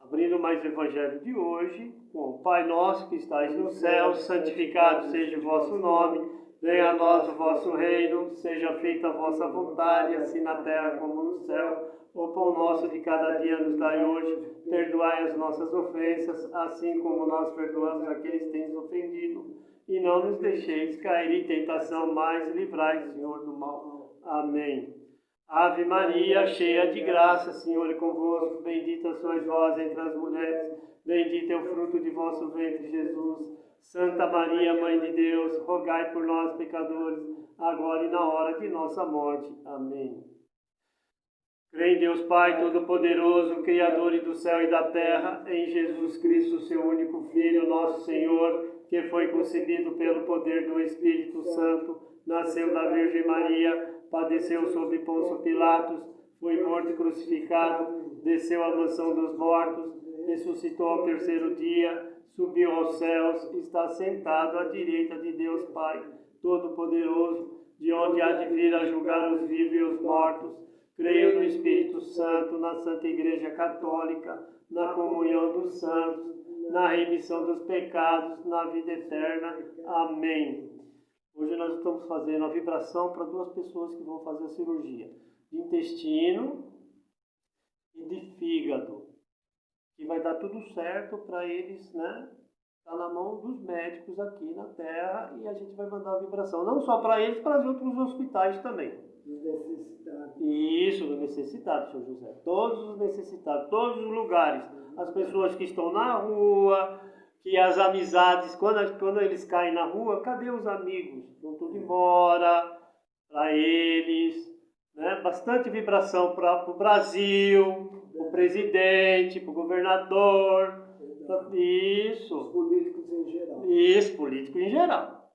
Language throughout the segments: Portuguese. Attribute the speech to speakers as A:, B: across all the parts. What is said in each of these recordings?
A: Abrindo mais o Evangelho de hoje, com Pai nosso que estais no céu, santificado seja o vosso nome, venha a nós o vosso reino, seja feita a vossa vontade, assim na terra como no céu. O pão nosso de cada dia nos dai hoje, perdoai as nossas ofensas, assim como nós perdoamos aqueles que têm nos ofendido. E não nos deixeis cair em tentação, mas livrai, Senhor, do mal. Amém. Ave Maria, cheia de graça, Senhor é convosco, bendita sois vós entre as mulheres, bendito é o fruto de vosso ventre, Jesus. Santa Maria, Mãe de Deus, rogai por nós, pecadores, agora e na hora de nossa morte. Amém. Creio em Deus Pai Todo-Poderoso, Criador do céu e da terra, em Jesus Cristo, seu único Filho, nosso Senhor, que foi concebido pelo poder do Espírito Santo, nasceu da Virgem Maria, padeceu sob Pôncio Pilatos, foi morto e crucificado, desceu à mansão dos mortos, ressuscitou ao terceiro dia, subiu aos céus, está sentado à direita de Deus Pai Todo-Poderoso, de onde há de vir a julgar os vivos e os mortos. Creio no Espírito Santo, na Santa Igreja Católica, na comunhão dos santos, na remissão dos pecados, na vida eterna. Amém. Hoje nós estamos fazendo a vibração para duas pessoas que vão fazer a cirurgia de intestino e de fígado, que vai dar tudo certo para eles, né? Está na mão dos médicos aqui na Terra e a gente vai mandar a vibração, não só para eles, para os outros hospitais também. Isso, do necessitado, Sr. José. Todos os necessitados, todos os lugares. As pessoas que estão na rua, que as amizades, quando eles caem na rua, cadê os amigos? Vão tudo embora, para eles, né? Bastante vibração para o Brasil, para o presidente, para o governador. Isso. Os políticos em geral. Isso, políticos em geral.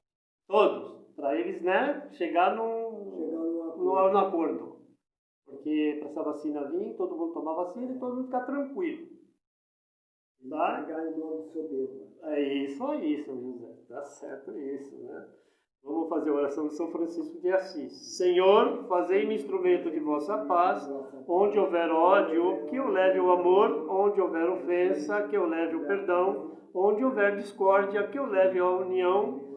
A: Todos. Para eles, né, chegar no acordo. Porque para essa vacina vir, todo mundo tomar vacina e todo mundo ficar tranquilo. Tá? Chegar em nome do seu Deus. É isso aí, São José. Tá certo isso, né? Vamos fazer a oração de São Francisco de Assis. Senhor, fazei-me instrumento de vossa paz. Onde houver ódio, que eu leve o amor. Onde houver ofensa, que eu leve o perdão. Onde houver discórdia, que eu leve a união.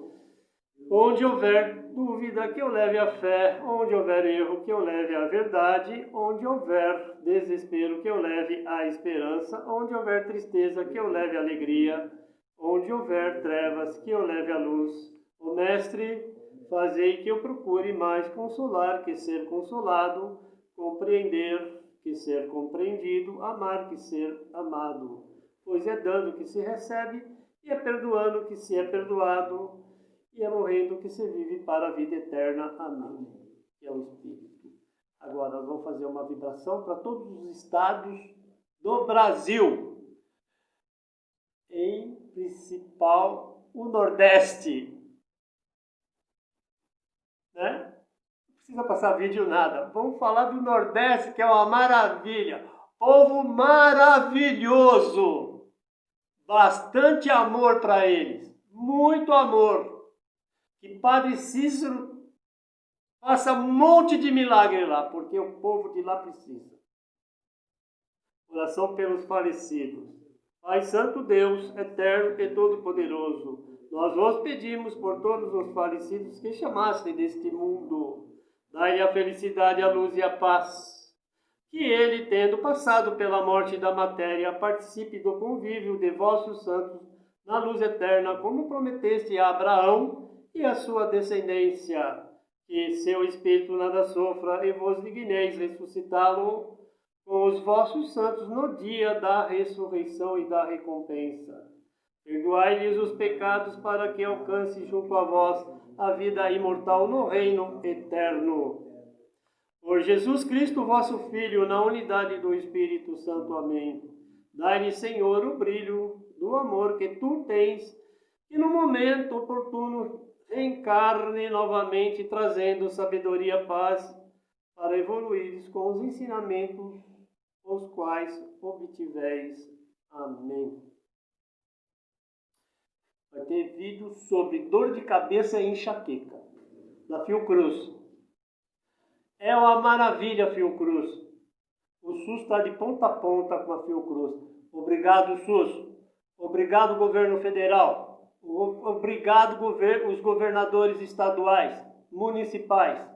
A: Onde houver dúvida, que eu leve a fé. Onde houver erro, que eu leve a verdade. Onde houver desespero, que eu leve a esperança. Onde houver tristeza, que eu leve a alegria. Onde houver trevas, que eu leve a luz. Ó Mestre, fazei que eu procure mais consolar que ser consolado, compreender que ser compreendido, amar que ser amado. Pois é dando que se recebe, e é perdoando que se é perdoado, e é morrendo que se vive para a vida eterna. Amém. Que é o Espírito. Agora nós vamos fazer uma vibração para todos os estados do Brasil. Em principal, o Nordeste. Né? Não precisa passar vídeo nada. Vamos falar do Nordeste, que é uma maravilha. Povo maravilhoso. Bastante amor para eles. Muito amor. Que Padre Cícero faça um monte de milagre lá, porque o povo de lá precisa. Oração pelos falecidos. Pai Santo Deus, eterno e todo-poderoso, nós vos pedimos por todos os falecidos que chamaste deste mundo. Dai-lhe a felicidade, a luz e a paz. Que ele, tendo passado pela morte da matéria, participe do convívio de vossos santos na luz eterna, como prometeste a Abraão e a sua descendência. Que seu espírito nada sofra e vos digneis ressuscitá-lo com os vossos santos no dia da ressurreição e da recompensa. Perdoai-lhes os pecados para que alcance junto a vós a vida imortal no reino eterno. Por Jesus Cristo, vosso Filho, na unidade do Espírito Santo. Amém. Dai-lhe, Senhor, o brilho do amor que tu tens, e no momento oportuno reencarne novamente, trazendo sabedoria e paz, para evoluires com os ensinamentos os quais obtiveis. Amém. Vai ter vídeo sobre dor de cabeça e enxaqueca, da Fiocruz. É uma maravilha a Fiocruz. O SUS está de ponta a ponta com a Fiocruz. Obrigado, SUS. Obrigado, governo federal. Obrigado, os governadores estaduais, municipais.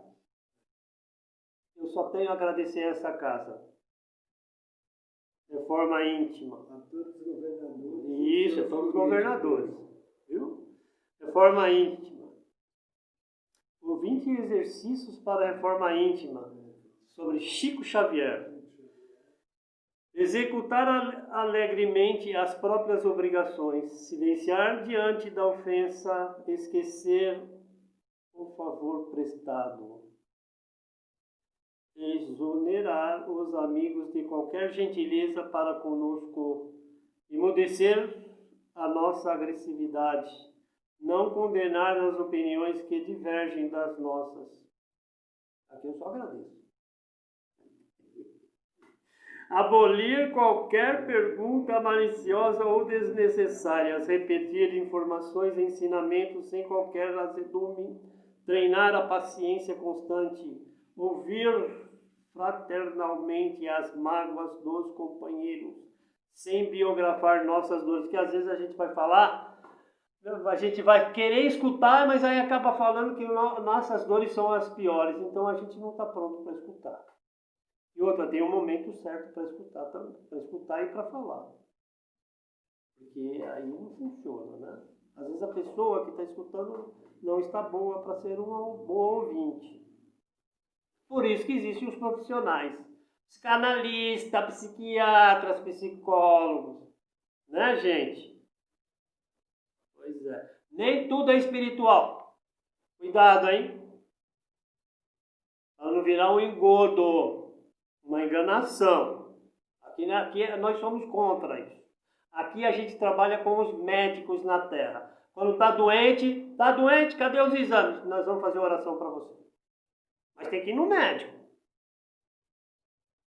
A: Eu só tenho a agradecer a essa casa. De forma íntima.
B: A todos os governadores.
A: Isso, a todos os governadores. Viu? De forma íntima. 20 exercícios para a reforma íntima. Sobre Chico Xavier. Executar alegremente as próprias obrigações. Silenciar diante da ofensa. Esquecer o favor prestado. Exonerar os amigos de qualquer gentileza para conosco, emudecer a nossa agressividade, não condenar as opiniões que divergem das nossas. Aqui eu só agradeço. Abolir qualquer pergunta maliciosa ou desnecessária, repetir informações e ensinamentos sem qualquer azedume, treinar a paciência constante, ouvir fraternalmente as mágoas dos companheiros, sem biografar nossas dores, que às vezes a gente vai falar, a gente vai querer escutar, mas aí acaba falando que nossas dores são as piores, então a gente não está pronto para escutar. E outra, tem um momento certo para escutar também, para escutar e para falar. Porque aí não funciona, né? Às vezes a pessoa que está escutando não está boa para ser uma boa ouvinte. Por isso que existem os profissionais, psicanalistas, psiquiatras, psicólogos, né, gente? Pois é. Nem tudo é espiritual. Cuidado, hein? Para não virar um engodo, uma enganação. Aqui nós somos contra isso. Aqui a gente trabalha com os médicos na terra. Quando está doente, cadê os exames? Nós vamos fazer oração para você. Mas tem que ir no médico.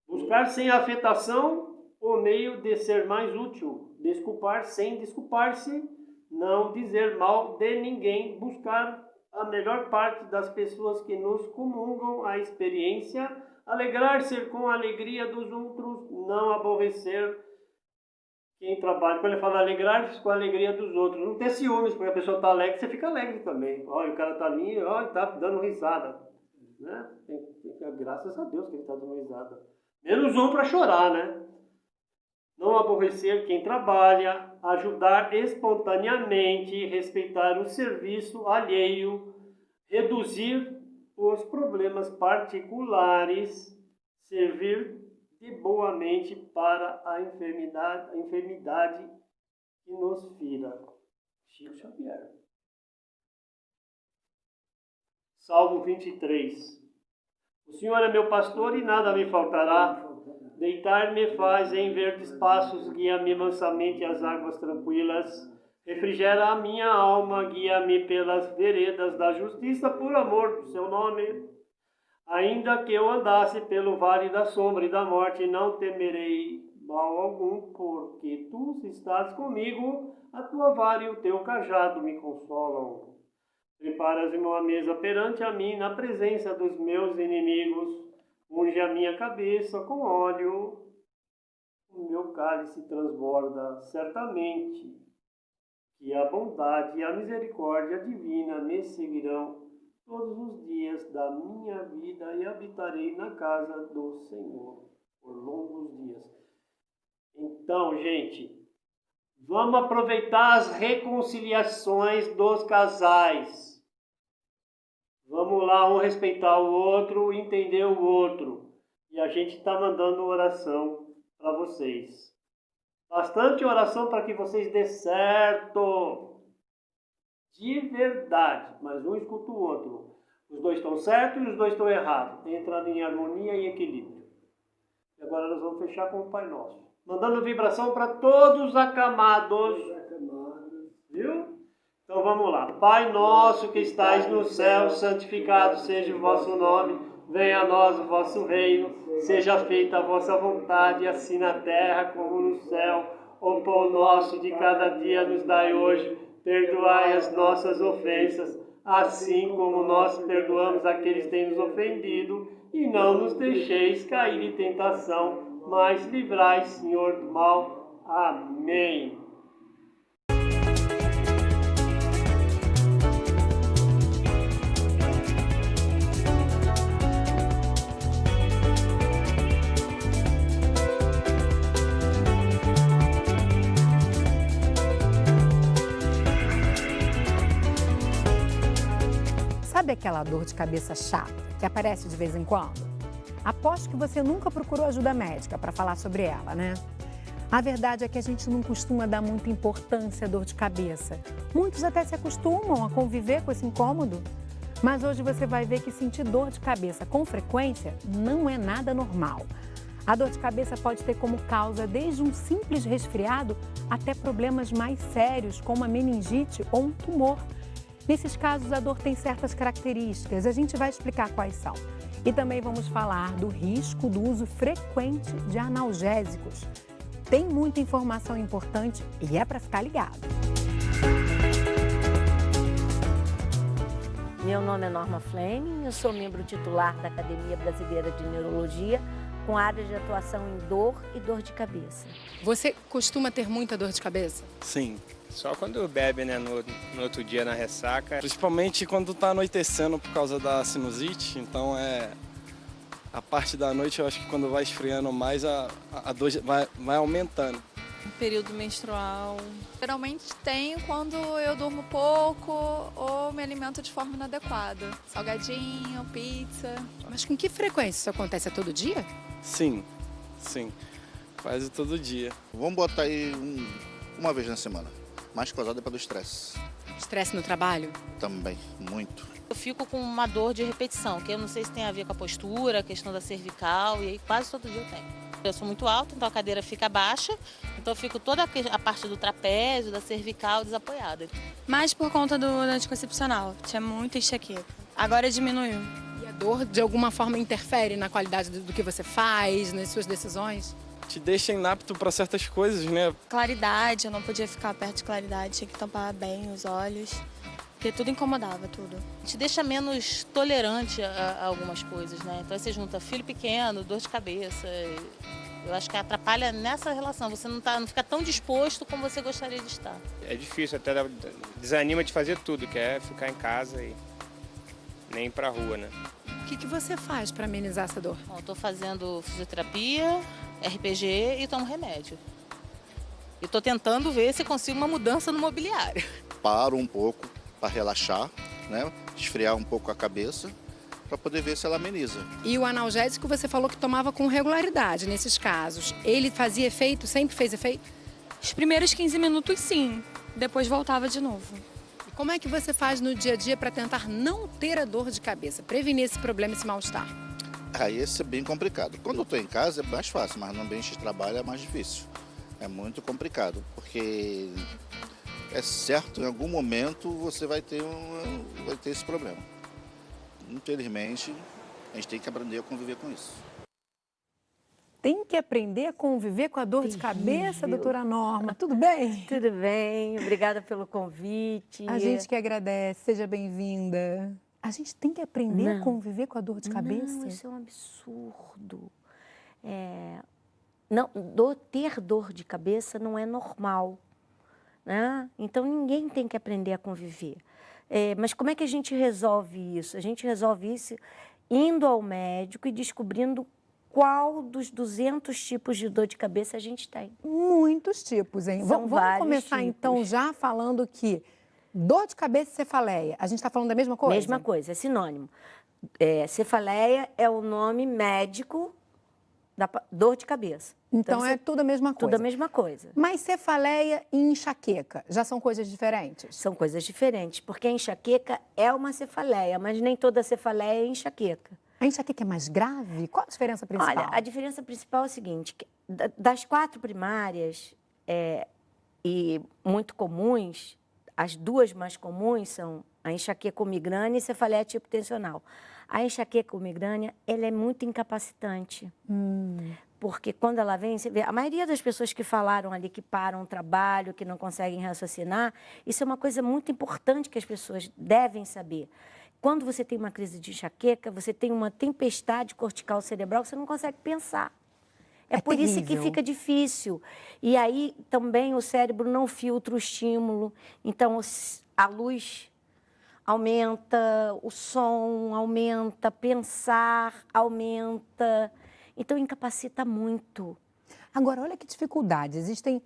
A: Buscar sem afetação o meio de ser mais útil. Desculpar sem desculpar-se. Não dizer mal de ninguém. Buscar a melhor parte das pessoas que nos comungam a experiência. Alegrar-se com a alegria dos outros. Não aborrecer quem trabalha. Quando ele fala alegrar-se com a alegria dos outros. Não ter ciúmes, porque a pessoa está alegre, você fica alegre também. Olha, o cara está ali, olha, está dando risada. Né? Graças a Deus que ele está dando risada. Menos um para chorar, né? Não aborrecer quem trabalha, ajudar espontaneamente, respeitar o serviço alheio, reduzir os problemas particulares, servir de boamente para a enfermidade que nos fira. Chico Xavier. Salmo 23. O Senhor é meu pastor e nada me faltará. Deitar-me faz em verdes passos, guia-me mansamente às águas tranquilas. Refrigera a minha alma, guia-me pelas veredas da justiça, por amor do seu nome. Ainda que eu andasse pelo vale da sombra e da morte, não temerei mal algum, porque tu estás comigo, a tua vara e o teu cajado me consolam. Preparas uma mesa perante a mim, na presença dos meus inimigos. Unge a minha cabeça com óleo, o meu cálice transborda. Certamente que a bondade e a misericórdia divina me seguirão todos os dias da minha vida e habitarei na casa do Senhor por longos dias. Então, gente, vamos aproveitar as reconciliações dos casais. Vamos lá, um respeitar o outro, entender o outro. E a gente está mandando oração para vocês. Bastante oração para que vocês dê certo. De verdade. Mas um escuta o outro. Os dois estão certos e os dois estão errados. Entrando em harmonia e equilíbrio. E agora nós vamos fechar com o Pai Nosso. Mandando vibração para todos os acamados. Viu? Então vamos lá. Pai nosso que estais no céu, santificado seja o vosso nome. Venha a nós o vosso reino. Seja feita a vossa vontade, assim na terra como no céu. O pão nosso de cada dia nos dai hoje. Perdoai as nossas ofensas, assim como nós perdoamos aqueles que têm nos ofendido. E não nos deixeis cair em tentação, mas livrai, Senhor, do mal. Amém.
C: Sabe aquela dor de cabeça chata que aparece de vez em quando? Aposto que você nunca procurou ajuda médica para falar sobre ela, né? A verdade é que a gente não costuma dar muita importância à dor de cabeça. Muitos até se acostumam a conviver com esse incômodo. Mas hoje você vai ver que sentir dor de cabeça com frequência não é nada normal. A dor de cabeça pode ter como causa desde um simples resfriado até problemas mais sérios, como a meningite ou um tumor. Nesses casos, a dor tem certas características, a gente vai explicar quais são. E também vamos falar do risco do uso frequente de analgésicos. Tem muita informação importante e é para ficar ligado.
D: Meu nome é Norma Fleming, eu sou membro titular da Academia Brasileira de Neurologia, com área de atuação em dor e dor de cabeça.
C: Você costuma ter muita dor de cabeça?
E: Sim, só quando bebe, né, no outro dia na ressaca. Principalmente quando tá anoitecendo por causa da sinusite, então a parte da noite eu acho que quando vai esfriando mais a dor vai aumentando.
F: Período menstrual. Geralmente tenho quando eu durmo pouco ou me alimento de forma inadequada. Salgadinho, pizza.
C: Mas com que frequência isso acontece? É todo dia?
E: Sim, quase todo dia.
G: Vamos botar aí uma vez na semana, mais causada pelo estresse.
C: Estresse no trabalho?
G: Também, muito.
H: Eu fico com uma dor de repetição, que eu não sei se tem a ver com a postura, a questão da cervical, e aí quase todo dia eu tenho. Eu sou muito alta, então a cadeira fica baixa, então eu fico toda a parte do trapézio, da cervical desapoiada.
F: Mais por conta do anticoncepcional, tinha muita enxaqueca. Agora diminuiu.
C: E a dor, de alguma forma, interfere na qualidade do que você faz, nas suas decisões?
E: Te deixa inapto para certas coisas, né?
F: Claridade, eu não podia ficar perto de claridade, tinha que tampar bem os olhos, porque tudo incomodava, tudo.
H: Te deixa menos tolerante a algumas coisas, né? Então você junta filho pequeno, dor de cabeça. Eu acho que atrapalha nessa relação. Você não fica tão disposto como você gostaria de estar.
I: É difícil, até desanima de fazer tudo, que é ficar em casa e nem ir pra rua, né?
C: O que você faz para amenizar essa dor?
H: Bom, eu estou fazendo fisioterapia, RPG e tomo remédio. E estou tentando ver se consigo uma mudança no mobiliário.
G: Paro um pouco para relaxar, né? Esfriar um pouco a cabeça, para poder ver se ela ameniza.
C: E o analgésico você falou que tomava com regularidade nesses casos. Ele fazia efeito? Sempre fez efeito?
F: Os primeiros 15 minutos, sim. Depois voltava de novo.
C: E como é que você faz no dia a dia para tentar não ter a dor de cabeça, prevenir esse problema, esse mal-estar?
G: Aí esse é bem complicado. Quando eu estou em casa é mais fácil, mas no ambiente de trabalho é mais difícil. É muito complicado, porque é certo, em algum momento você vai ter esse problema. Infelizmente, a gente tem que aprender a conviver com isso.
C: Tem que aprender a conviver com a dor de cabeça, doutora Norma. Tudo bem?
D: Tudo bem, obrigada pelo convite.
C: A gente que agradece, seja bem-vinda. A gente tem que aprender a conviver com a dor de cabeça?
D: Não, isso é um absurdo. Ter dor de cabeça não é normal, né? Então, ninguém tem que aprender a conviver. Mas como é que a gente resolve isso? A gente resolve isso indo ao médico e descobrindo qual dos 200 tipos de dor de cabeça a gente tem.
C: Muitos tipos, hein?
D: São
C: Vamos começar,
D: tipos.
C: então, já falando que dor de cabeça e cefaleia, a gente está falando da mesma coisa?
D: Mesma coisa, é sinônimo. Cefaleia é o nome médico da dor de cabeça.
C: Então é tudo a mesma coisa.
D: Tudo a mesma coisa.
C: Mas cefaleia e enxaqueca já são coisas diferentes?
D: São coisas diferentes, porque a enxaqueca é uma cefaleia, mas nem toda cefaleia é enxaqueca.
C: A enxaqueca é mais grave? Qual a diferença principal?
D: Olha, a diferença principal é o seguinte, que das 4 primárias e muito comuns, as 2 mais comuns são a enxaqueca ou migrânia e cefaleia tipo tensional. A enxaqueca ou migrânia, ela é muito incapacitante. Porque quando ela vem, você vê, a maioria das pessoas que falaram ali que param o trabalho, que não conseguem raciocinar, isso é uma coisa muito importante que as pessoas devem saber. Quando você tem uma crise de enxaqueca, você tem uma tempestade cortical cerebral que você não consegue pensar. É por isso que
C: terrível.
D: fica difícil. E aí também o cérebro não filtra o estímulo. Então a luz aumenta, o som aumenta, pensar aumenta. Então incapacita muito.
C: Agora, olha que dificuldade. Existem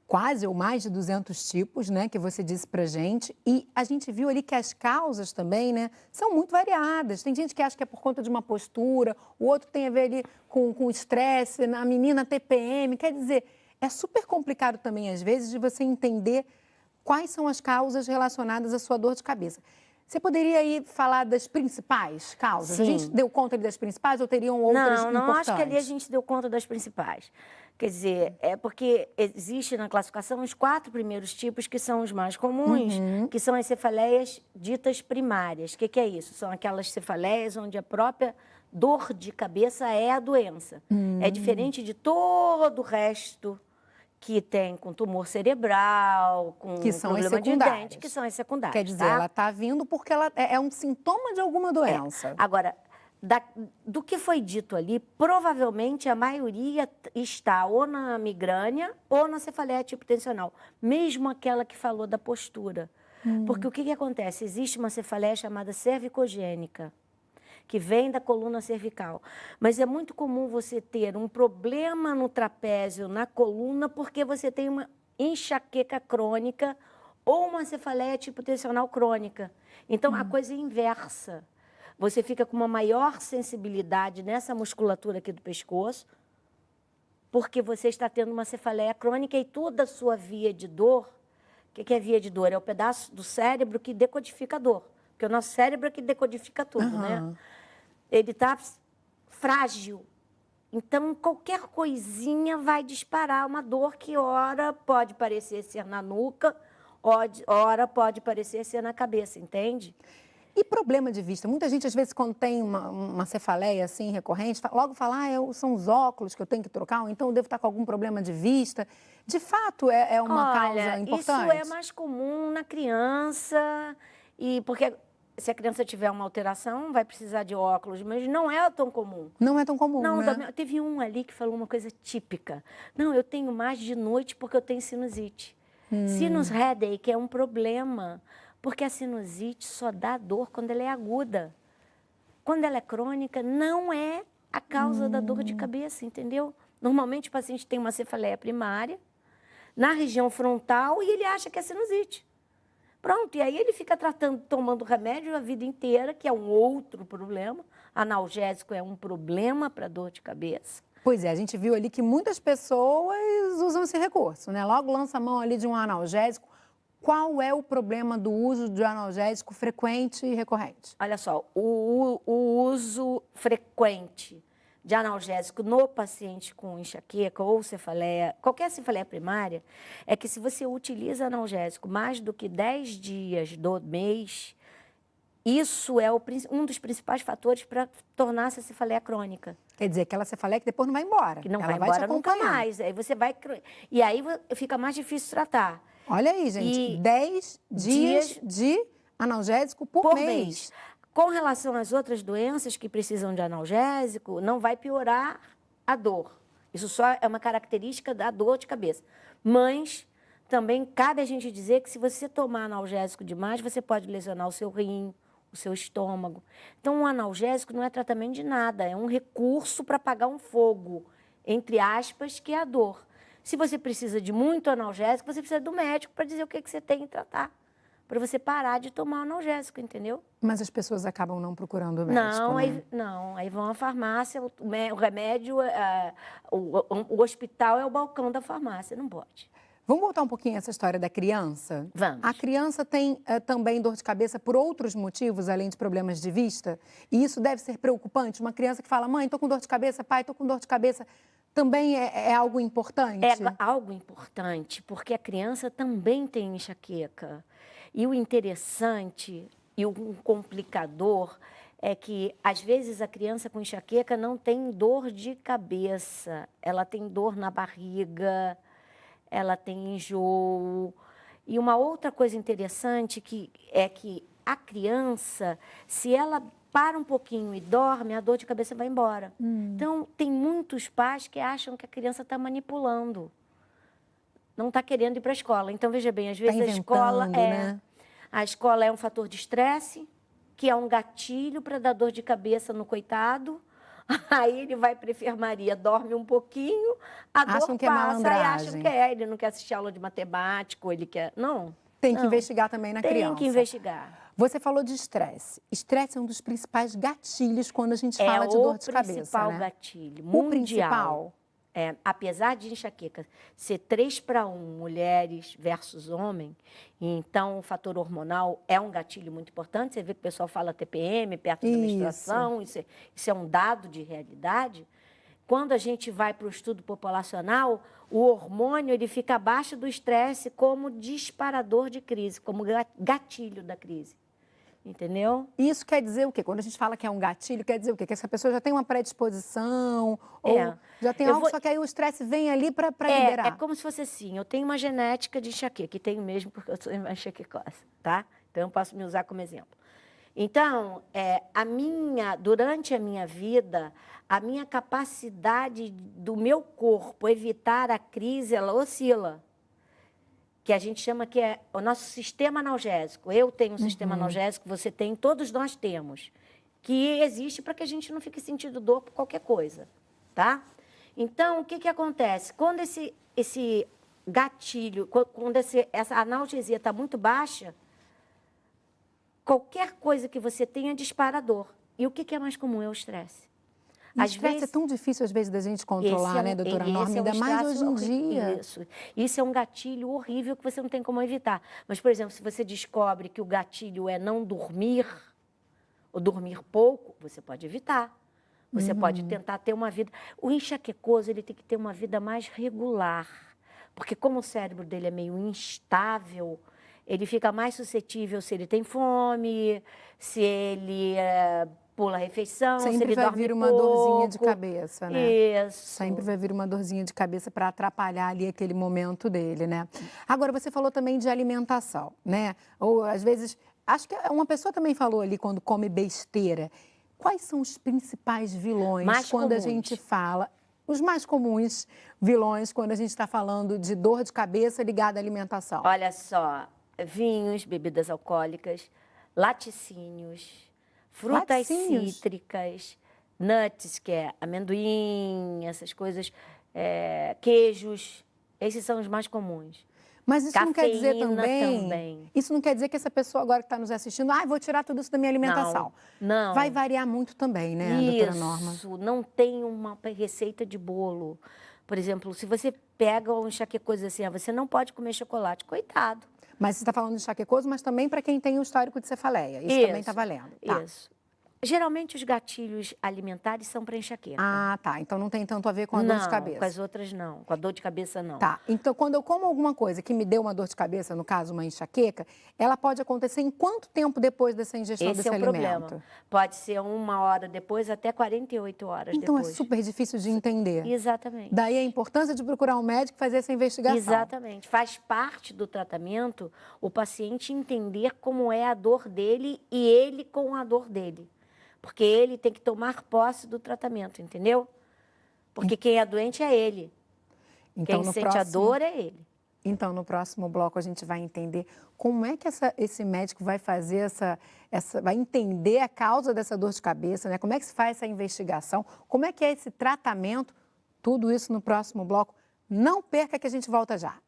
C: quase ou mais de 200 tipos, né, que você disse pra gente, e a gente viu ali que as causas também, né, são muito variadas. Tem gente que acha que é por conta de uma postura, o outro tem a ver ali com estresse, a menina TPM, quer dizer, é super complicado também às vezes de você entender quais são as causas relacionadas à sua dor de cabeça. Você poderia aí falar das principais causas?
D: Sim.
C: A gente deu conta das principais ou teriam outras
D: Não,
C: importantes?
D: acho que ali a gente deu conta das principais. Quer dizer, é porque existe na classificação os 4 primeiros tipos que são os mais comuns, que são as cefaleias ditas primárias. O que é isso? São aquelas cefaleias onde a própria dor de cabeça é a doença. É diferente de todo o resto que tem com tumor cerebral, com
C: Que são as
D: problema de
C: secundárias.
D: dente, que são as secundárias.
C: Quer dizer,
D: tá?
C: ela está vindo porque ela é um sintoma de alguma doença.
D: Agora, do que foi dito ali, provavelmente a maioria está ou na migrânia ou na cefaleia tipo tensional, mesmo aquela que falou da postura. Porque o que acontece? Existe uma cefaleia chamada cervicogênica, que vem da coluna cervical. Mas é muito comum você ter um problema no trapézio, na coluna, porque você tem uma enxaqueca crônica ou uma cefaleia tipo tensional crônica. Então, a coisa é inversa. Você fica com uma maior sensibilidade nessa musculatura aqui do pescoço, porque você está tendo uma cefaleia crônica e toda a sua via de dor. O que é via de dor? É o pedaço do cérebro que decodifica a dor. Porque o nosso cérebro é que decodifica tudo, né? Ele está frágil. Então, qualquer coisinha vai disparar uma dor que ora pode parecer ser na nuca, ora pode parecer ser na cabeça, entende?
C: E problema de vista? Muita gente, às vezes, quando tem uma cefaleia assim recorrente, logo fala, são os óculos que eu tenho que trocar, ou então eu devo estar com algum problema de vista. De fato, é uma causa importante?
D: Isso é mais comum na criança, porque se a criança tiver uma alteração, vai precisar de óculos, mas não é tão comum.
C: Não é tão comum,
D: não,
C: né?
D: Teve um ali que falou uma coisa típica. Não, eu tenho mais de noite porque eu tenho sinusite. Sinus headache é um problema, porque a sinusite só dá dor quando ela é aguda. Quando ela é crônica, não é a causa da dor de cabeça, entendeu? Normalmente o paciente tem uma cefaleia primária na região frontal e ele acha que é sinusite. Pronto, e aí ele fica tomando remédio a vida inteira, que é um outro problema. Analgésico é um problema para dor de cabeça.
C: Pois é, a gente viu ali que muitas pessoas usam esse recurso, né? Logo lança a mão ali de um analgésico. Qual é o problema do uso de analgésico frequente e recorrente?
D: Olha só, o uso frequente de analgésico no paciente com enxaqueca ou cefaleia, qualquer cefaleia primária, é que se você utiliza analgésico mais do que 10 dias do mês, isso é um dos principais fatores para tornar essa cefaleia crônica.
C: Quer dizer, aquela cefaleia que depois não vai embora.
D: Que não
C: ela
D: vai embora
C: te
D: nunca
C: acompanhar.
D: mais. Aí você vai... E aí fica mais difícil tratar.
C: Olha aí, gente, 10 dias de analgésico por mês.
D: Com relação às outras doenças que precisam de analgésico, não vai piorar a dor. Isso só é uma característica da dor de cabeça. Mas também cabe a gente dizer que se você tomar analgésico demais, você pode lesionar o seu rim, o seu estômago. Então, o analgésico não é tratamento de nada, é um recurso para apagar um fogo, entre aspas, que é a dor. Se você precisa de muito analgésico, você precisa do médico para dizer o que você tem que tratar, para você parar de tomar analgésico, entendeu?
C: Mas as pessoas acabam não procurando o médico,
D: aí vão à farmácia, o remédio, o hospital é o balcão da farmácia, não pode.
C: Vamos voltar um pouquinho a essa história da criança?
D: Vamos.
C: A criança tem também dor de cabeça por outros motivos, além de problemas de vista? E isso deve ser preocupante? Uma criança que fala, mãe, estou com dor de cabeça, pai, estou com dor de cabeça, também é algo importante?
D: É algo importante, porque a criança também tem enxaqueca. E o interessante e o complicador é que, às vezes, a criança com enxaqueca não tem dor de cabeça, ela tem dor na barriga, ela tem enjoo. E uma outra coisa interessante é que a criança, se ela para um pouquinho e dorme, a dor de cabeça vai embora. Então, tem muitos pais que acham que a criança está manipulando. Não está querendo ir para a escola. Então, veja bem, às vezes a escola é um fator de estresse, que é um gatilho para dar dor de cabeça no coitado. Aí ele vai para a enfermaria, dorme um pouquinho, a dor
C: Acham que é
D: passa e
C: malandragem.
D: acham que é. Ele não quer assistir aula de matemática, ele quer... Não.
C: Tem que investigar também na criança.
D: Tem que investigar.
C: Você falou de estresse. Estresse é um dos principais gatilhos quando a gente fala de dor de cabeça,
D: É o principal
C: né?
D: gatilho,
C: O
D: mundial.
C: principal.
D: Apesar de enxaqueca ser 3-1, mulheres versus homem, então o fator hormonal é um gatilho muito importante. Você vê que o pessoal fala TPM, perto da menstruação, isso é um dado de realidade. Quando a gente vai para o estudo populacional, o hormônio ele fica abaixo do estresse como disparador de crise, como gatilho da crise. Entendeu?
C: Isso quer dizer o quê? Quando a gente fala que é um gatilho, quer dizer o quê? Que essa pessoa já tem uma predisposição, ou já tem algo, só que aí o estresse vem ali para liberar.
D: É como se fosse assim, eu tenho uma genética de enxaqueca, que tenho mesmo porque eu sou enxaquecosa, tá? Então, eu posso me usar como exemplo. Então, durante a minha vida, a minha capacidade do meu corpo evitar a crise, ela oscila. Que a gente chama que é o nosso sistema analgésico. Eu tenho um sistema analgésico, você tem, todos nós temos, que existe para que a gente não fique sentindo dor por qualquer coisa, tá? Então, o que acontece? Quando esse gatilho, quando essa analgesia está muito baixa, qualquer coisa que você tenha dispara dor. E o que é mais comum? É o estresse.
C: O estresse é tão difícil, às vezes, da gente controlar, né, doutora Norma? Ainda mais hoje em dia.
D: Isso é um gatilho horrível que você não tem como evitar. Mas, por exemplo, se você descobre que o gatilho é não dormir, ou dormir pouco, você pode evitar. Você pode tentar ter uma vida... O enxaquecoso, ele tem que ter uma vida mais regular. Porque como o cérebro dele é meio instável, ele fica mais suscetível se ele tem fome, se ele... pula a refeição,
C: sempre
D: se ele
C: vai
D: dorme
C: vir uma
D: pouco.
C: dorzinha de cabeça, né?
D: Isso.
C: Sempre vai vir uma dorzinha de cabeça para atrapalhar ali aquele momento dele, né? Agora, você falou também de alimentação, né? Ou, às vezes, acho que uma pessoa também falou ali quando come besteira. Quais são os principais vilões quando a gente fala... Os mais comuns vilões quando a gente está falando de dor de cabeça ligada à alimentação?
D: Olha só, vinhos, bebidas alcoólicas, laticínios... Frutas cítricas, nuts, que é amendoim, essas coisas, queijos, esses são os mais comuns.
C: Mas isso não quer dizer
D: também...
C: Isso não quer dizer que essa pessoa agora que está nos assistindo, vou tirar tudo isso da minha alimentação.
D: Não.
C: Vai variar muito também, né, doutora Norma?
D: Isso, não tem uma receita de bolo. Por exemplo, se você pega um enxaquecoso assim, você não pode comer chocolate, coitado.
C: Mas você está falando de enxaquecoso, mas também para quem tem um histórico de cefaleia. Isso também está valendo. Tá.
D: Isso. Geralmente, os gatilhos alimentares são para enxaqueca.
C: Ah, tá. Então, não tem tanto a ver com a dor de cabeça.
D: Não, com as outras não. Com a dor de cabeça, não.
C: Tá. Então, quando eu como alguma coisa que me deu uma dor de cabeça, no caso, uma enxaqueca, ela pode acontecer em quanto tempo depois dessa ingestão desse alimento? Esse é o problema. Pode ser 1 hora depois, até 48 horas então,
D: depois.
C: Então, é super difícil de entender.
D: Exatamente.
C: Daí a importância de procurar um médico e fazer essa investigação.
D: Exatamente. Faz parte do tratamento o paciente entender como é a dor dele e ele com a dor dele. Porque ele tem que tomar posse do tratamento, entendeu? Porque quem é doente é ele.
C: Então,
D: quem sente a dor é ele.
C: Então, no próximo bloco, a gente vai entender como é que esse médico vai fazer vai entender a causa dessa dor de cabeça, né? Como é que se faz essa investigação, como é que é esse tratamento, tudo isso no próximo bloco. Não perca que a gente volta já.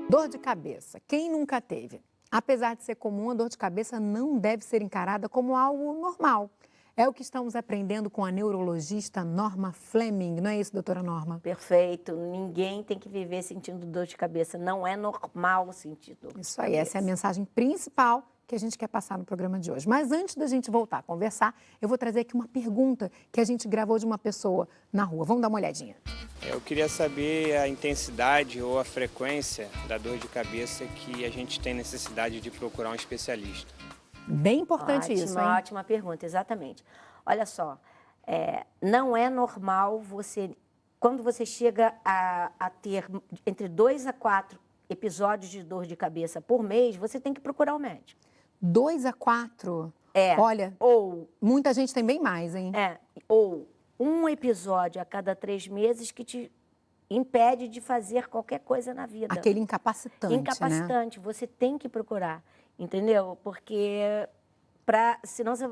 C: Dor de cabeça. Quem nunca teve? Apesar de ser comum, a dor de cabeça não deve ser encarada como algo normal. É o que estamos aprendendo com a neurologista Norma Fleming. Não é isso, doutora Norma?
D: Perfeito. Ninguém tem que viver sentindo dor de cabeça. Não é normal sentir dor de cabeça.
C: Isso aí, essa é a mensagem principal que a gente quer passar no programa de hoje. Mas antes da gente voltar a conversar, eu vou trazer aqui uma pergunta que a gente gravou de uma pessoa na rua. Vamos dar uma olhadinha.
I: Eu queria saber a intensidade ou a frequência da dor de cabeça que a gente tem necessidade de procurar um especialista.
C: Bem importante isso, hein?
D: Ótima pergunta, exatamente. Olha só, não é normal você, quando você chega a ter entre 2 a 4 episódios de dor de cabeça por mês, você tem que procurar o médico.
C: 2 a 4? Olha, muita gente tem bem mais, hein?
D: Ou um episódio a cada 3 meses que te impede de fazer qualquer coisa na vida.
C: Aquele incapacitante,
D: Incapacitante,
C: né?
D: Você tem que procurar, entendeu? Porque senão você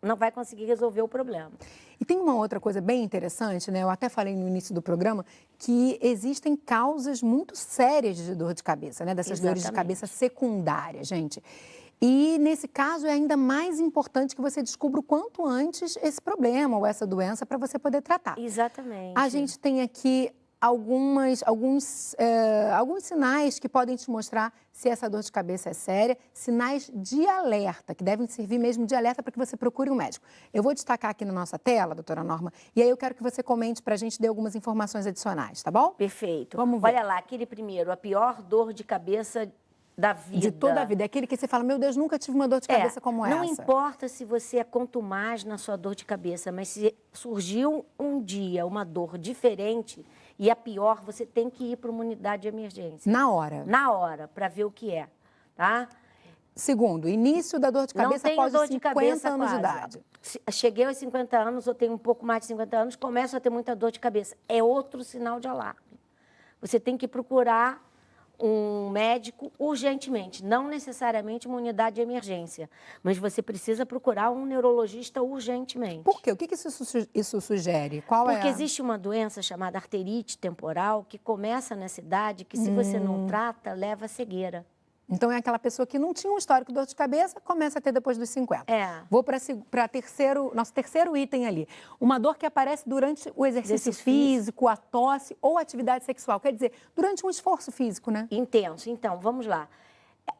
D: não vai conseguir resolver o problema.
C: E tem uma outra coisa bem interessante, né? Eu até falei no início do programa que existem causas muito sérias de dor de cabeça, né? Dessas dores de cabeça secundárias, gente. E nesse caso é ainda mais importante que você descubra o quanto antes esse problema ou essa doença para você poder tratar.
D: Exatamente.
C: A gente tem aqui alguns sinais que podem te mostrar se essa dor de cabeça é séria, sinais de alerta, que devem servir mesmo de alerta para que você procure um médico. Eu vou destacar aqui na nossa tela, doutora Norma, e aí eu quero que você comente para a gente, dê algumas informações adicionais, tá bom?
D: Perfeito.
C: Vamos ver.
D: Olha lá, aquele primeiro, a pior dor de cabeça da vida.
C: De toda a vida. É aquele que você fala, meu Deus, nunca tive uma dor de cabeça como essa.
D: Não importa se você é contumaz na sua dor de cabeça, mas se surgiu um dia uma dor diferente e a pior, você tem que ir para uma unidade de emergência.
C: Na hora?
D: Na hora, para ver o que é, tá?
C: Segundo, início da dor de cabeça após os 50 anos de
D: quase.
C: idade.
D: Cheguei aos 50 anos, ou tenho um pouco mais de 50 anos, começo a ter muita dor de cabeça. É outro sinal de alarme. Você tem que procurar um médico urgentemente, não necessariamente uma unidade de emergência, mas você precisa procurar um neurologista urgentemente.
C: Por quê? O que isso sugere?
D: Porque existe uma doença chamada arterite temporal que começa nessa idade que, se você não trata, leva à cegueira.
C: Então, é aquela pessoa que não tinha um histórico de dor de cabeça, começa a ter depois dos 50. Vou para nosso terceiro item ali. Uma dor que aparece durante o exercício físico, a tosse ou a atividade sexual. Quer dizer, durante um esforço físico, né?
D: Intenso. Então, vamos lá.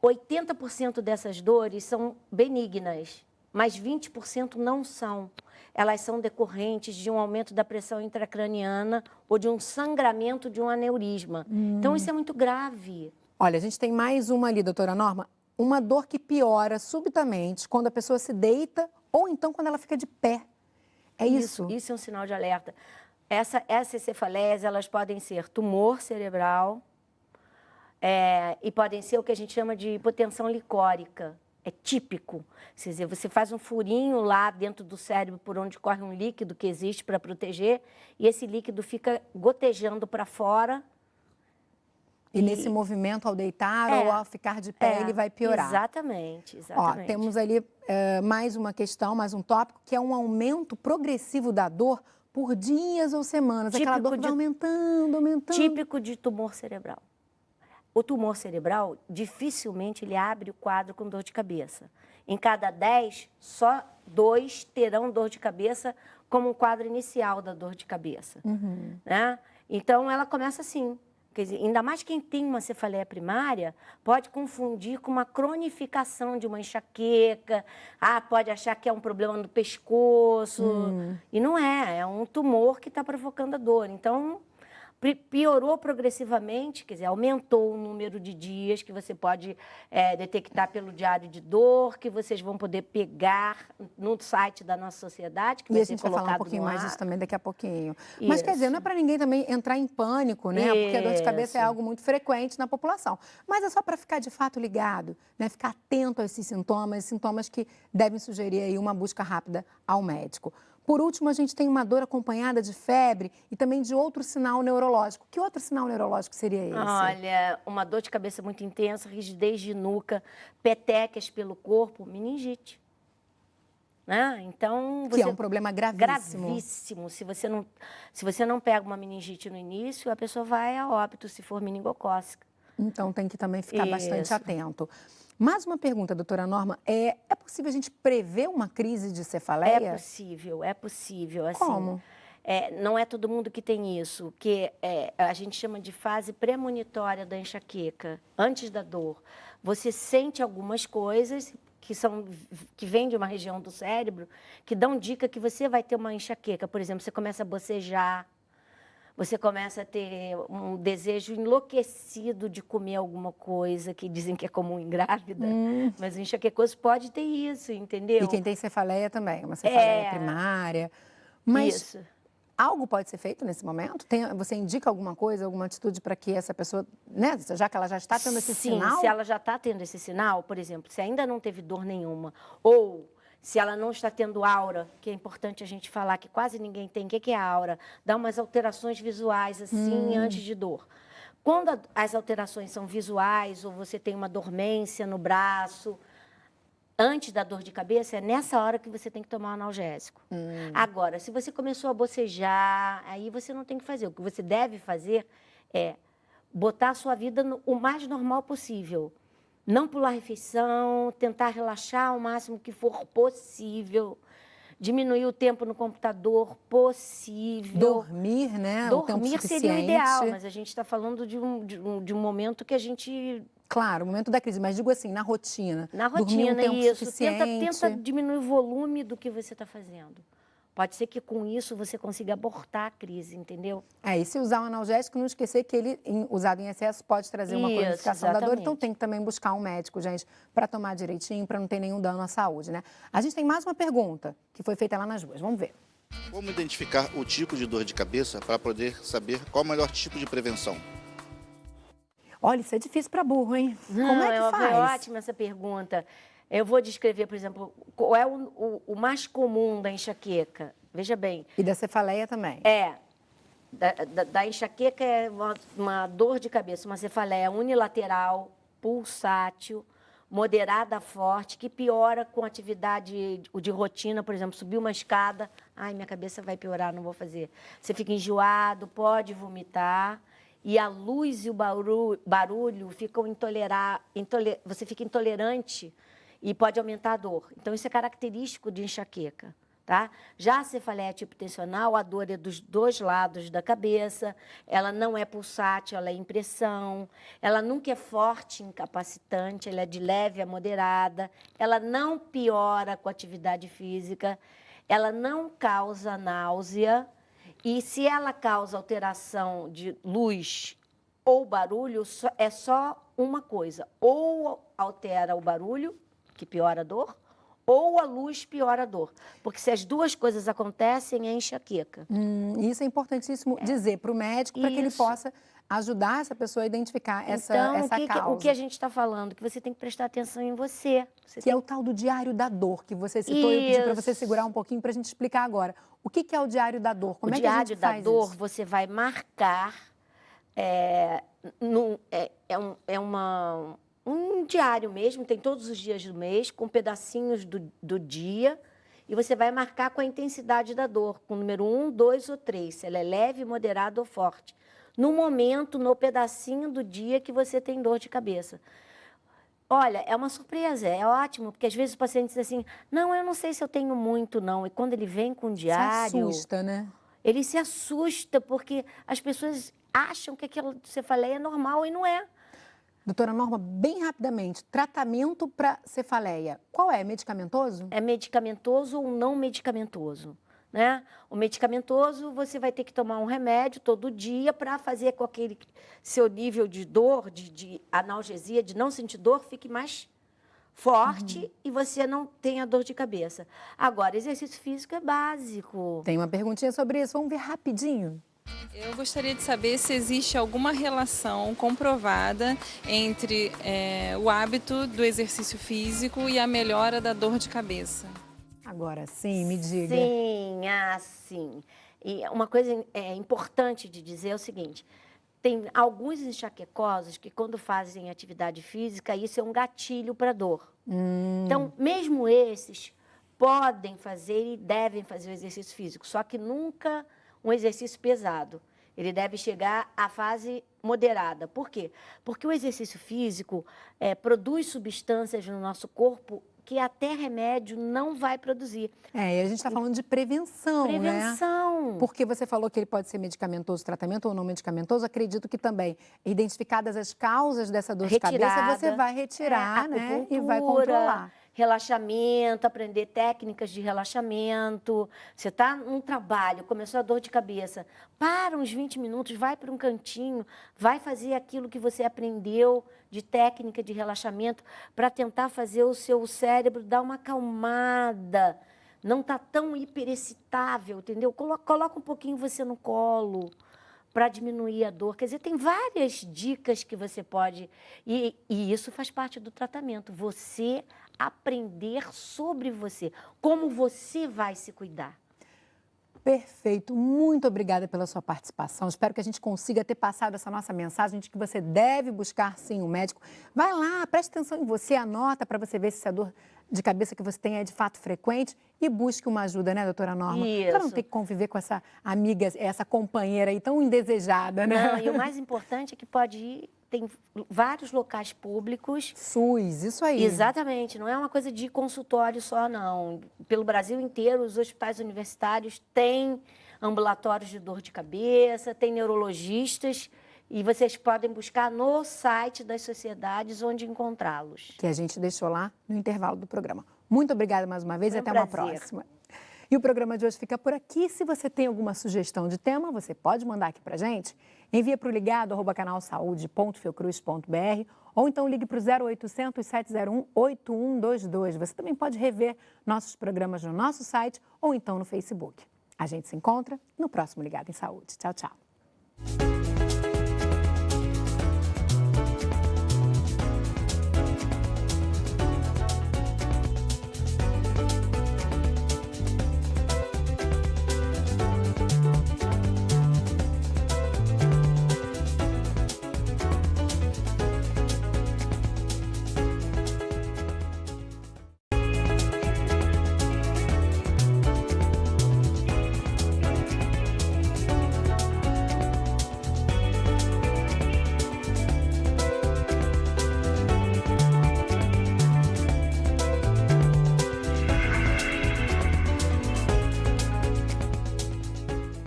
D: 80% dessas dores são benignas, mas 20% não são. Elas são decorrentes de um aumento da pressão intracraniana ou de um sangramento de um aneurisma. Então, isso é muito grave.
C: Olha, a gente tem mais uma ali, doutora Norma. Uma dor que piora subitamente quando a pessoa se deita ou então quando ela fica de pé. É isso?
D: Isso é um sinal de alerta. Essas cefaleias, elas podem ser tumor cerebral e podem ser o que a gente chama de hipotensão licórica. É típico. Quer dizer, você faz um furinho lá dentro do cérebro por onde corre um líquido que existe para proteger e esse líquido fica gotejando para fora.
C: E nesse movimento, ao deitar ou ao ficar de pé, ele vai piorar.
D: Exatamente.
C: Ó, temos ali mais uma questão, mais um tópico, que é um aumento progressivo da dor por dias ou semanas. Aquela dor que vai aumentando.
D: Típico de tumor cerebral. O tumor cerebral, dificilmente ele abre o quadro com dor de cabeça. Em cada 10, só 2 terão dor de cabeça como um quadro inicial da dor de cabeça. Né? Então, ela começa assim. Quer dizer, ainda mais quem tem uma cefaleia primária pode confundir com uma cronificação de uma enxaqueca. Pode achar que é um problema no pescoço. E não é um tumor que está provocando a dor. Então, piorou progressivamente, quer dizer, aumentou o número de dias que você pode detectar pelo diário de dor, que vocês vão poder pegar no site da nossa sociedade, que vai ser colocado no ar.
C: E a gente vai falar um pouquinho mais disso também daqui a pouquinho. Mas, quer dizer, não é para ninguém também entrar em pânico, né? Porque a dor de cabeça é algo muito frequente na população. Mas é só para ficar, de fato, ligado, né? Ficar atento a esses sintomas que devem sugerir aí uma busca rápida ao médico. Por último, a gente tem uma dor acompanhada de febre e também de outro sinal neurológico. Que outro sinal neurológico seria esse?
D: Olha, uma dor de cabeça muito intensa, rigidez de nuca, petecas pelo corpo, meningite. Né? Então,
C: que é um problema gravíssimo.
D: Gravíssimo. Se você não pega uma meningite no início, a pessoa vai a óbito se for meningocócica.
C: Então, tem que também ficar bastante atento. Mais uma pergunta, doutora Norma. É possível a gente prever uma crise de cefaleia?
D: É possível. Assim,
C: como?
D: não é todo mundo que tem isso, que a gente chama de fase premonitória da enxaqueca, antes da dor. Você sente algumas coisas que vêm de uma região do cérebro que dão dica que você vai ter uma enxaqueca. Por exemplo, você começa a bocejar, você começa a ter um desejo enlouquecido de comer alguma coisa, que dizem que é comum em grávida, mas o enxaquecoso pode ter isso, entendeu?
C: E quem tem cefaleia também, uma cefaleia primária. Mas
D: Isso.
C: algo pode ser feito nesse momento? Você indica alguma coisa, alguma atitude para que essa pessoa, né, já que ela já está tendo esse sinal?
D: Sim, se ela já está tendo esse sinal, por exemplo, se ainda não teve dor nenhuma, ou se ela não está tendo aura, que é importante a gente falar que quase ninguém tem. O que é a aura? Dá umas alterações visuais, assim, antes de dor. Quando as alterações são visuais, ou você tem uma dormência no braço, antes da dor de cabeça, é nessa hora que você tem que tomar um analgésico. Agora, se você começou a bocejar, aí você não tem que fazer. O que você deve fazer é botar a sua vida o mais normal possível. Não pular refeição, tentar relaxar ao máximo que for possível, diminuir o tempo no computador possível.
C: Dormir, né? O tempo
D: Dormir
C: suficiente.
D: seria o ideal, mas a gente está falando de um momento que a gente...
C: Claro, o momento da crise, mas digo assim, na rotina.
D: Na
C: Dormir
D: rotina,
C: um tempo
D: isso.
C: suficiente.
D: Tenta diminuir o volume do que você está fazendo. Pode ser que com isso você consiga abortar a crise, entendeu?
C: E se usar um analgésico, não esquecer que ele, usado em excesso, pode trazer uma cronificação da dor. Então, tem que também buscar um médico, gente, para tomar direitinho, para não ter nenhum dano à saúde, né? A gente tem mais uma pergunta, que foi feita lá nas ruas. Vamos ver.
G: Como identificar o tipo de dor de cabeça para poder saber qual o melhor tipo de prevenção?
C: Olha, isso é difícil para burro, hein?
D: Não,
C: Como é que faz?
D: É ótima essa pergunta. Eu vou descrever, por exemplo, qual é o mais comum da enxaqueca. Veja bem.
C: E da cefaleia também.
D: Da enxaqueca é uma dor de cabeça, uma cefaleia unilateral, pulsátil, moderada a forte, que piora com atividade de rotina, por exemplo, subir uma escada, ai, minha cabeça vai piorar, não vou fazer. Você fica enjoado, pode vomitar, e a luz e o barulho ficam você fica intolerante e pode aumentar a dor. Então, isso é característico de enxaqueca. Tá? Já a cefaleia tipo tensional, a dor é dos dois lados da cabeça, ela não é pulsátil, ela é impressão, ela nunca é forte, incapacitante, ela é de leve a moderada, ela não piora com a atividade física, ela não causa náusea, e se ela causa alteração de luz ou barulho, é só uma coisa, ou altera o barulho, que piora a dor, ou a luz piora a dor. Porque se as duas coisas acontecem, é enxaqueca.
C: Isso é importantíssimo dizer para o médico, para que ele possa ajudar essa pessoa a identificar essa causa.
D: O que a gente está falando? Que você tem que prestar atenção em você.
C: É o tal do diário da dor, que você citou e eu pedi para você segurar um pouquinho para a gente explicar agora. O que é o diário da dor? Como é que a gente faz isso?
D: O diário da dor, você vai marcar... um diário mesmo, tem todos os dias do mês, com pedacinhos do dia, e você vai marcar com a intensidade da dor, com o número 1, 2 ou 3, se ela é leve, moderada ou forte. No momento, no pedacinho do dia que você tem dor de cabeça. Olha, é uma surpresa, é ótimo, porque às vezes o paciente diz assim, não, eu não sei se eu tenho muito, não. E quando ele vem com o diário...
C: Se assusta, né?
D: Ele se assusta, porque as pessoas acham que aquilo que você falei é normal e não é.
C: Doutora Norma, bem rapidamente, tratamento para cefaleia, qual é? Medicamentoso?
D: É medicamentoso ou não medicamentoso, né? O medicamentoso, você vai ter que tomar um remédio todo dia para fazer com que aquele seu nível de dor, de analgesia, de não sentir dor, fique mais forte e você não tenha dor de cabeça. Agora, exercício físico é básico.
C: Tem uma perguntinha sobre isso, vamos ver rapidinho.
F: Eu gostaria de saber se existe alguma relação comprovada entre o hábito do exercício físico e a melhora da dor de cabeça.
C: Agora sim, me diga.
D: Sim. E uma coisa importante de dizer é o seguinte, tem alguns enxaquecosos que quando fazem atividade física, isso é um gatilho para dor. Então, mesmo esses podem fazer e devem fazer o exercício físico, só que nunca... um exercício pesado. Ele deve chegar à fase moderada. Por quê? Porque o exercício físico produz substâncias no nosso corpo que até remédio não vai produzir.
C: E a gente está falando de prevenção, né?
D: Prevenção.
C: Porque você falou que ele pode ser medicamentoso, tratamento ou não medicamentoso. Acredito que também, identificadas as causas dessa dor de cabeça, você vai retirar, né? E vai controlar.
D: Relaxamento, aprender técnicas de relaxamento. Você está num trabalho, começou a dor de cabeça, para uns 20 minutos, vai para um cantinho, vai fazer aquilo que você aprendeu de técnica de relaxamento para tentar fazer o seu cérebro dar uma acalmada. Não está tão hiperexcitável, entendeu? Coloca um pouquinho você no colo para diminuir a dor. Quer dizer, tem várias dicas que você pode... E isso faz parte do tratamento. Você aprender sobre você, como você vai se cuidar.
C: Perfeito. Muito obrigada pela sua participação. Espero que a gente consiga ter passado essa nossa mensagem de que você deve buscar, sim, um médico. Vai lá, preste atenção em você, anota para você ver se a dor de cabeça que você tem é de fato frequente e busque uma ajuda, né, doutora Norma?
D: Isso.
C: Para não ter que conviver com essa amiga, essa companheira aí tão indesejada, né?
D: Não, e o mais importante é que pode ir, tem vários locais públicos.
C: SUS, isso aí.
D: Exatamente, não é uma coisa de consultório só, não. Pelo Brasil inteiro, os hospitais universitários têm ambulatórios de dor de cabeça, tem neurologistas, e vocês podem buscar no site das sociedades onde encontrá-los.
C: Que a gente deixou lá no intervalo do programa. Muito obrigada mais uma vez e até uma próxima. E o programa de hoje fica por aqui. Se você tem alguma sugestão de tema, você pode mandar aqui pra gente. Envia para o ligado@canalsaude.fiocruz.br ou então ligue para o 0800 701 8122. Você também pode rever nossos programas no nosso site ou então no Facebook. A gente se encontra no próximo Ligado em Saúde. Tchau, tchau.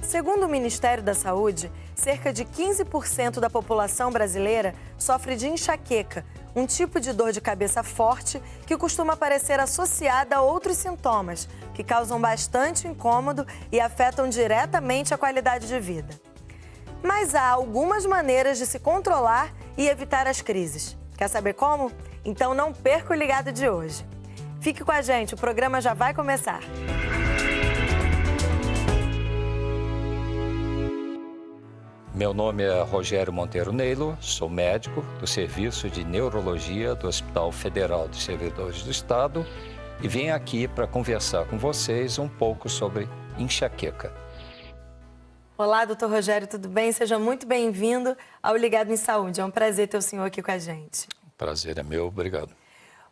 J: Segundo o Ministério da Saúde, cerca de 15% da população brasileira sofre de enxaqueca, um tipo de dor de cabeça forte que costuma aparecer associada a outros sintomas, que causam bastante incômodo e afetam diretamente a qualidade de vida. Mas há algumas maneiras de se controlar e evitar as crises. Quer saber como? Então não perca o Ligado de hoje. Fique com a gente, o programa já vai começar.
K: Meu nome é Rogério Monteiro Neilo, sou médico do Serviço de Neurologia do Hospital Federal dos Servidores do Estado e vim aqui para conversar com vocês um pouco sobre enxaqueca.
J: Olá, doutor Rogério, tudo bem? Seja muito bem-vindo ao Ligado em Saúde. É um prazer ter o senhor aqui com a gente.
K: O prazer é meu, obrigado.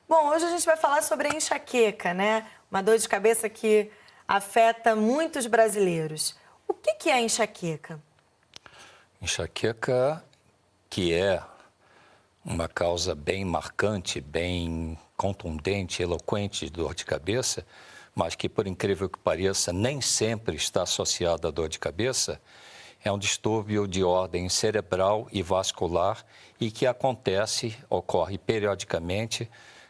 J: Bom, hoje a gente vai falar sobre a enxaqueca, né? Uma dor de cabeça que afeta muitos brasileiros. O que é a enxaqueca?
K: Enxaqueca, que é uma causa bem marcante, bem contundente, eloquente de dor de cabeça, mas que, por incrível que pareça, nem sempre está associada à dor de cabeça, é um distúrbio de ordem cerebral e vascular e que ocorre periodicamente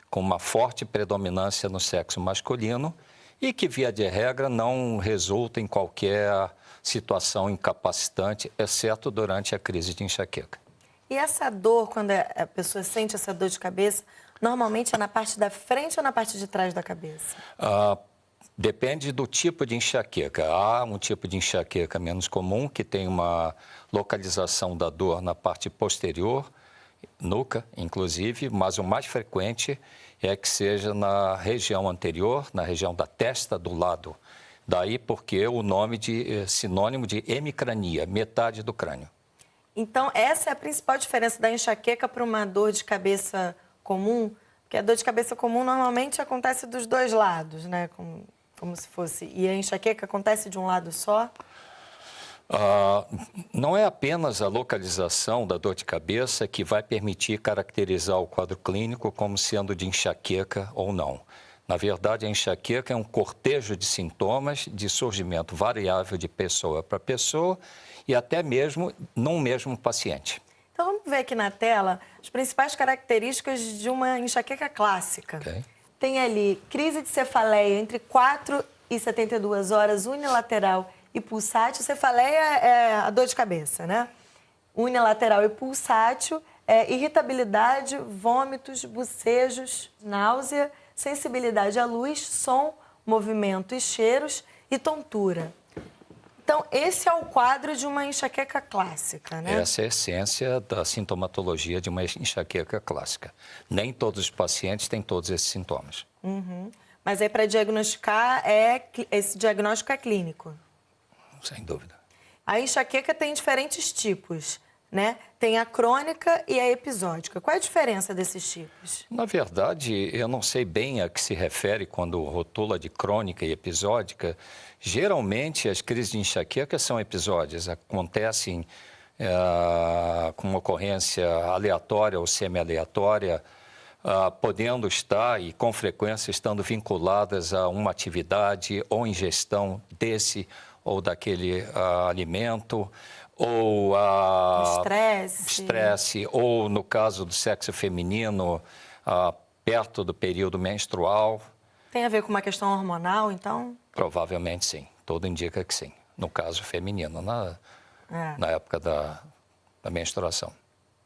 K: com uma forte predominância no sexo masculino e que, via de regra, não resulta em qualquer situação incapacitante, exceto durante a crise de enxaqueca.
J: E essa dor, quando a pessoa sente essa dor de cabeça, normalmente é na parte da frente ou na parte de trás da cabeça?
K: Depende do tipo de enxaqueca. Há um tipo de enxaqueca menos comum, que tem uma localização da dor na parte posterior, nuca, inclusive, mas o mais frequente é que seja na região anterior, na região da testa do lado. Daí porque o nome sinônimo de hemicrania, metade do crânio.
J: Então, essa é a principal diferença da enxaqueca para uma dor de cabeça comum? Porque a dor de cabeça comum normalmente acontece dos dois lados, né? Como se fosse. E a enxaqueca acontece de um lado só?
K: Não é apenas a localização da dor de cabeça que vai permitir caracterizar o quadro clínico como sendo de enxaqueca ou não. Na verdade, a enxaqueca é um cortejo de sintomas de surgimento variável de pessoa para pessoa e até mesmo num mesmo paciente.
J: Então, vamos ver aqui na tela as principais características de uma enxaqueca clássica.
K: Okay.
J: Tem ali crise de cefaleia entre 4 e 72 horas, unilateral e pulsátil. Cefaleia é a dor de cabeça, né? Unilateral e pulsátil, irritabilidade, vômitos, bocejos, náusea, sensibilidade à luz, som, movimento e cheiros e tontura. Então, esse é o quadro de uma enxaqueca clássica, né?
K: Essa é a essência da sintomatologia de uma enxaqueca clássica. Nem todos os pacientes têm todos esses sintomas.
J: Uhum. Mas aí, para diagnosticar, esse diagnóstico é clínico?
K: Sem dúvida.
J: A enxaqueca tem diferentes tipos, né? Tem a crônica e a episódica. Qual é a diferença desses tipos?
K: Na verdade, eu não sei bem a que se refere quando rotula de crônica e episódica. Geralmente, as crises de enxaqueca são episódias, acontecem com uma ocorrência aleatória ou semi-aleatória, podendo estar e com frequência estando vinculadas a uma atividade ou ingestão desse ou daquele alimento, ou estresse, ou no caso do sexo feminino, perto do período menstrual.
J: Tem a ver com uma questão hormonal, então?
K: Provavelmente sim, tudo indica que sim, no caso feminino, na época da menstruação.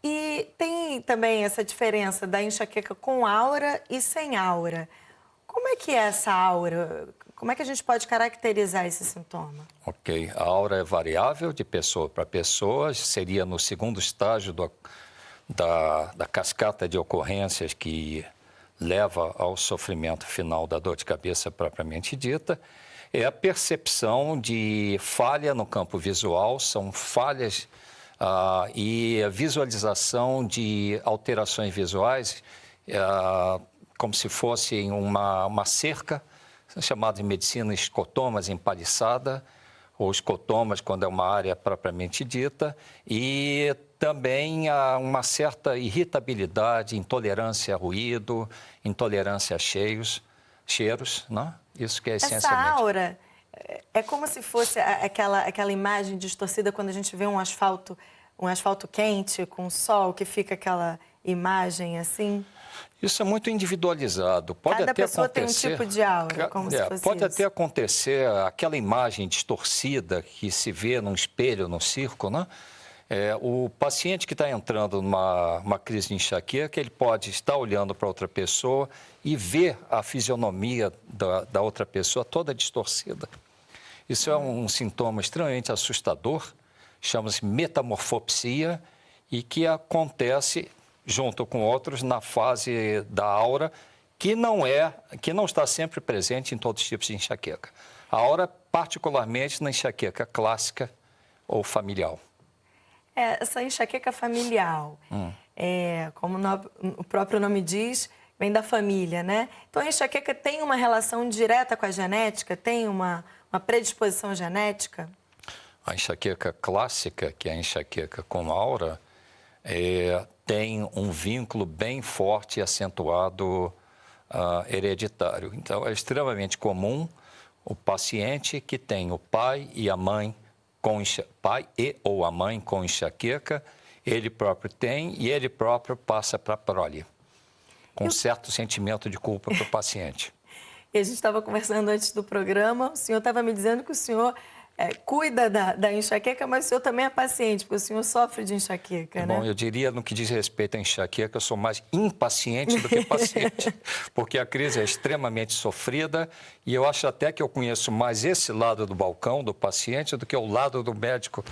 J: E tem também essa diferença da enxaqueca com aura e sem aura. Como é que é essa aura? Como é que a gente pode caracterizar esse sintoma?
K: Ok, a aura é variável de pessoa para pessoa, seria no segundo estágio da cascata de ocorrências que leva ao sofrimento final da dor de cabeça propriamente dita. É a percepção de falha no campo visual, são falhas e a visualização de alterações visuais, como se fosse uma cerca, chamada em medicina escotomas empaliçada, ou escotomas quando é uma área propriamente dita, e também há uma certa irritabilidade, intolerância a ruído, intolerância a cheiros, né? Isso que é essencialmente.
J: Essa aura é como se fosse aquela imagem distorcida quando a gente vê um asfalto quente com sol, que fica aquela imagem assim.
K: Isso é muito individualizado. Pode
J: Cada
K: até
J: pessoa
K: acontecer,
J: tem um tipo de aura, como se fosse
K: pode
J: isso.
K: até acontecer aquela imagem distorcida que se vê num espelho, num circo, né? O paciente que está entrando numa crise de enxaqueca, ele pode estar olhando para outra pessoa e ver a fisionomia da outra pessoa toda distorcida. Isso é um sintoma extremamente assustador, chama-se metamorfopsia, e que acontece junto com outros na fase da aura, que não está sempre presente em todos os tipos de enxaqueca. A aura, particularmente na enxaqueca clássica ou familiar.
J: Essa enxaqueca familiar, como o próprio nome diz, vem da família, né? Então, a enxaqueca tem uma relação direta com a genética? Tem uma predisposição genética?
K: A enxaqueca clássica, que é a enxaqueca com aura, tem um vínculo bem forte e acentuado hereditário. Então, é extremamente comum o paciente que tem o pai e a mãe ou a mãe com enxaqueca, ele próprio tem e ele próprio passa para a prole, com um certo sentimento de culpa para o paciente.
J: E a gente estava conversando antes do programa, o senhor estava me dizendo que o senhor cuida da enxaqueca, mas o senhor também é paciente, porque o senhor sofre de enxaqueca, né?
K: Bom, eu diria, no que diz respeito à enxaqueca, eu sou mais impaciente do que paciente, porque a crise é extremamente sofrida e eu acho até que eu conheço mais esse lado do balcão do paciente do que o lado do médico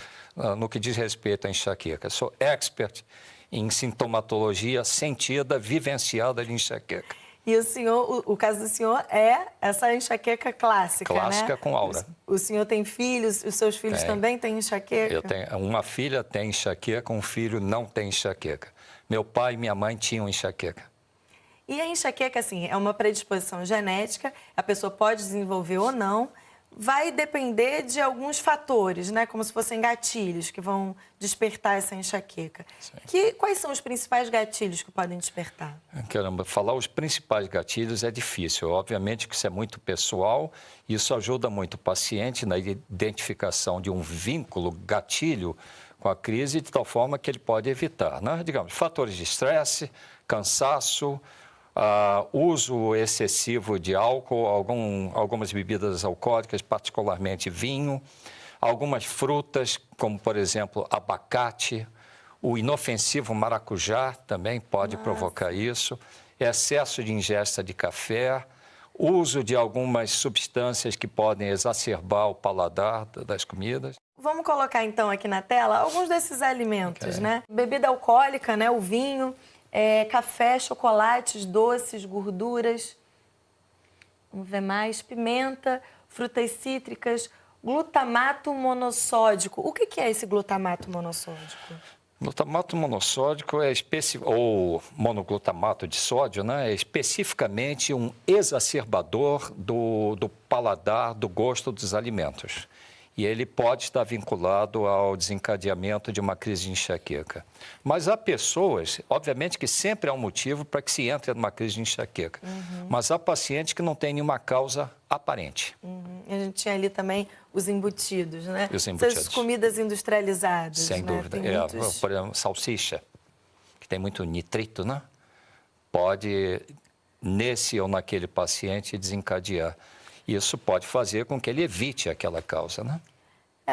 K: no que diz respeito à enxaqueca. Sou expert em sintomatologia sentida, vivenciada de enxaqueca.
J: E o senhor, o caso do senhor é essa enxaqueca clássica, né?
K: Clássica com aura.
J: O senhor tem filhos, os seus filhos também têm enxaqueca?
K: Eu tenho, uma filha tem enxaqueca, um filho não tem enxaqueca. Meu pai e minha mãe tinham enxaqueca.
J: E a enxaqueca, assim, é uma predisposição genética, a pessoa pode desenvolver ou não, vai depender de alguns fatores, né? Como se fossem gatilhos que vão despertar essa enxaqueca. Quais são os principais gatilhos que podem despertar?
K: Caramba, falar os principais gatilhos é difícil. Obviamente que isso é muito pessoal, e isso ajuda muito o paciente na identificação de um vínculo, gatilho, com a crise, de tal forma que ele pode evitar, né? Digamos, fatores de estresse, cansaço, uso excessivo de álcool, algumas bebidas alcoólicas, particularmente vinho, algumas frutas, como, por exemplo, abacate, o inofensivo maracujá também pode provocar isso, excesso de ingesta de café, uso de algumas substâncias que podem exacerbar o paladar das comidas.
J: Vamos colocar, então, aqui na tela alguns desses alimentos, né? Bebida alcoólica, né? O vinho, café, chocolates, doces, gorduras. Vamos ver mais. Pimenta, frutas cítricas, glutamato monossódico. O que é esse glutamato monossódico?
K: Glutamato monossódico ou monoglutamato de sódio, né? É especificamente um exacerbador do paladar, do gosto dos alimentos. E ele pode estar vinculado ao desencadeamento de uma crise de enxaqueca. Mas há pessoas, obviamente que sempre há um motivo para que se entre numa crise de enxaqueca, mas há pacientes que não têm nenhuma causa aparente.
J: A gente tinha ali também os embutidos, né?
K: Os embutidos.
J: Essas comidas industrializadas.
K: Sem dúvida.
J: Muitos...
K: Por exemplo, salsicha, que tem muito nitrito, né? Pode, nesse ou naquele paciente, desencadear. Isso pode fazer com que ele evite aquela causa, né?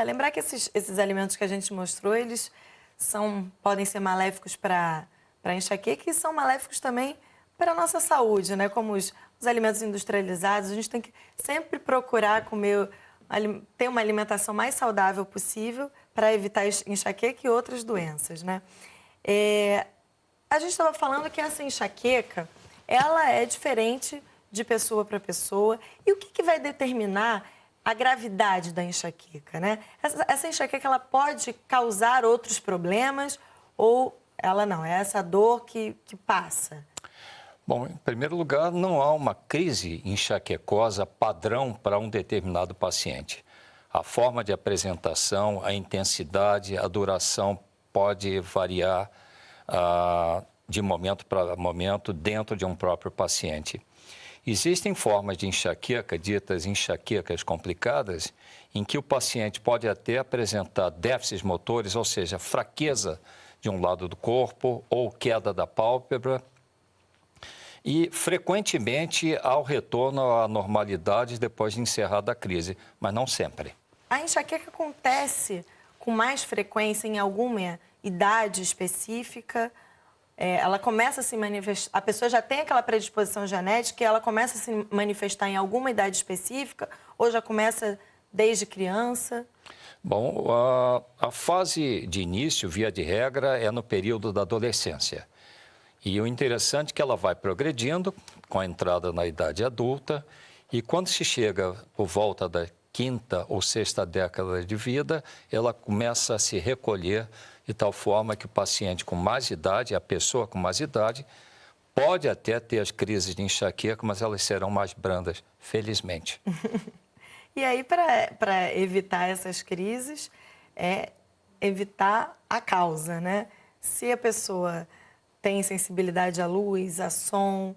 J: Lembrar que esses alimentos que a gente mostrou, eles podem ser maléficos para a enxaqueca e são maléficos também para a nossa saúde, né? Como os alimentos industrializados, a gente tem que sempre procurar ter uma alimentação mais saudável possível para evitar enxaqueca e outras doenças, né? A gente estava falando que essa enxaqueca, ela é diferente de pessoa para pessoa. E o que vai determinar a gravidade da enxaqueca, né? Essa enxaqueca, ela pode causar outros problemas ou ela não? É essa dor que passa?
K: Bom, em primeiro lugar, não há uma crise enxaquecosa padrão para um determinado paciente. A forma de apresentação, a intensidade, a duração pode variar de momento para momento dentro de um próprio paciente. Existem formas de enxaqueca, ditas enxaquecas complicadas, em que o paciente pode até apresentar déficits motores, ou seja, fraqueza de um lado do corpo ou queda da pálpebra, e frequentemente há o retorno à normalidade depois de encerrada a crise, mas não sempre.
J: A enxaqueca acontece com mais frequência em alguma idade específica? Ela começa a se manifestar, a pessoa já tem aquela predisposição genética e ela começa a se manifestar em alguma idade específica ou já começa desde criança?
K: Bom, a fase de início, via de regra, é no período da adolescência. E o interessante é que ela vai progredindo com a entrada na idade adulta e quando se chega por volta da 5ª ou 6ª década de vida, ela começa a se recolher de tal forma que o paciente com mais idade, a pessoa com mais idade, pode até ter as crises de enxaqueca, mas elas serão mais brandas, felizmente.
J: E aí, para evitar essas crises, evitar a causa, né? Se a pessoa tem sensibilidade à luz, a som,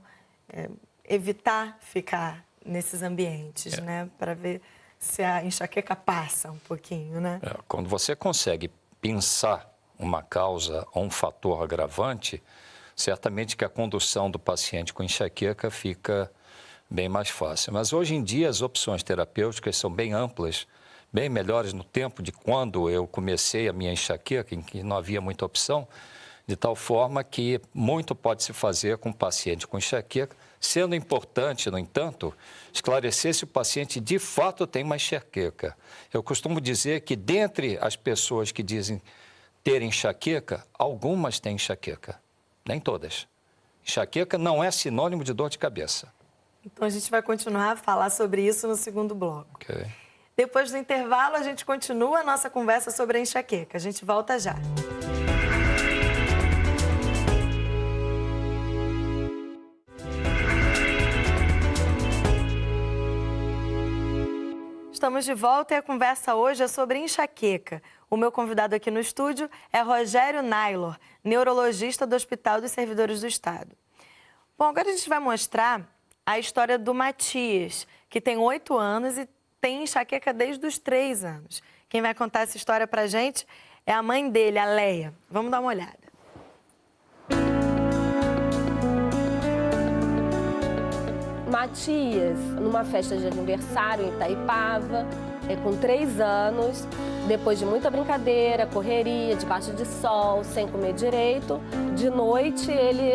J: evitar ficar nesses ambientes, né? Para ver se a enxaqueca passa um pouquinho, né?
K: Quando você consegue pensar uma causa ou um fator agravante, certamente que a condução do paciente com enxaqueca fica bem mais fácil. Mas hoje em dia as opções terapêuticas são bem amplas, bem melhores no tempo de quando eu comecei a minha enxaqueca, em que não havia muita opção, de tal forma que muito pode se fazer com o paciente com enxaqueca, sendo importante, no entanto, esclarecer se o paciente de fato tem uma enxaqueca. Eu costumo dizer que dentre as pessoas que dizem ter enxaqueca, algumas têm enxaqueca, nem todas. Enxaqueca não é sinônimo de dor de cabeça.
J: Então a gente vai continuar a falar sobre isso no segundo bloco.
K: Okay.
J: Depois do intervalo, a gente continua a nossa conversa sobre a enxaqueca. A gente volta já. estamos de volta e a conversa hoje é sobre enxaqueca. O meu convidado aqui no estúdio é Rogério Naylor, neurologista do Hospital dos Servidores do Estado. Bom, agora a gente vai mostrar a história do Matias, que tem 8 anos e tem enxaqueca desde os 3 anos. Quem vai contar essa história pra gente é a mãe dele, a Leia. Vamos dar uma olhada.
L: Matias, numa festa de aniversário em Itaipava, com 3 anos, depois de muita brincadeira, correria, debaixo de sol, sem comer direito, de noite ele,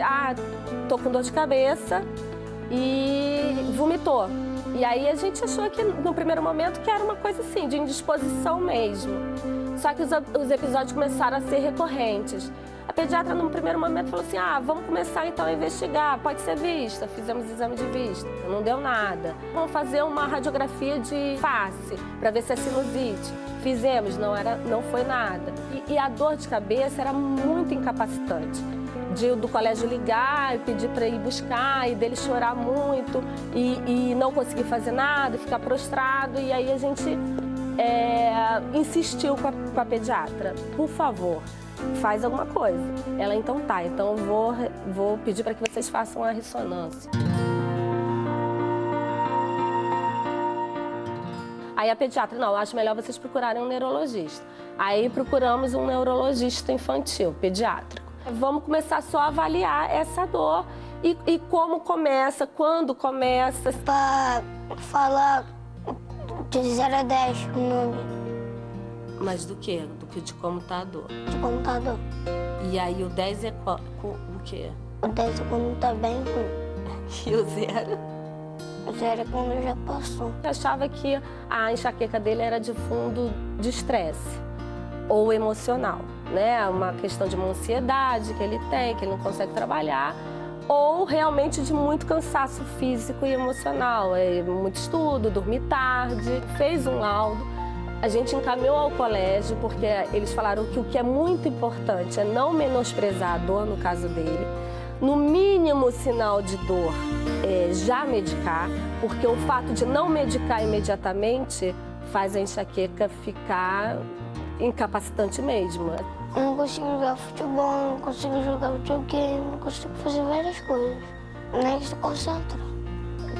L: tô com dor de cabeça e vomitou. E aí a gente achou que no primeiro momento que era uma coisa assim, de indisposição mesmo. Só que os episódios começaram a ser recorrentes. A pediatra, no primeiro momento, falou assim, vamos começar então a investigar, pode ser vista. Fizemos exame de vista, não deu nada. Vamos fazer uma radiografia de face, para ver se é sinusite. Fizemos, não foi nada. E a dor de cabeça era muito incapacitante. Do colégio ligar e pedir para ir buscar, e dele chorar muito, e não conseguir fazer nada, ficar prostrado. E aí a gente insistiu com a pediatra, por favor, faz alguma coisa. Ela, então tá, então eu vou pedir para que vocês façam a ressonância. Aí a pediatra, não, acho melhor vocês procurarem um neurologista. Aí procuramos um neurologista infantil, pediátrico. Vamos começar só a avaliar essa dor e como começa, quando começa.
M: Para falar de 0 a 10 o nome.
L: Mas do quê? De como tá a dor?
M: De como tá a dor.
L: E aí o 10 é o quê?
M: O 10 é quando tá bem ruim.
L: E o 0?
M: O 0 é quando já passou.
L: Eu achava que a enxaqueca dele era de fundo de estresse ou emocional, né? Uma questão de uma ansiedade que ele tem, que ele não consegue trabalhar, ou realmente de muito cansaço físico e emocional. Muito estudo, dormir tarde, fez um laudo. A gente encaminhou ao colégio, porque eles falaram que o que é muito importante é não menosprezar a dor, no caso dele. No mínimo sinal de dor, já medicar, porque o fato de não medicar imediatamente faz a enxaqueca ficar incapacitante mesmo.
M: Eu não consigo jogar futebol, não consigo jogar videogame, não consigo fazer várias coisas. Nem se concentra.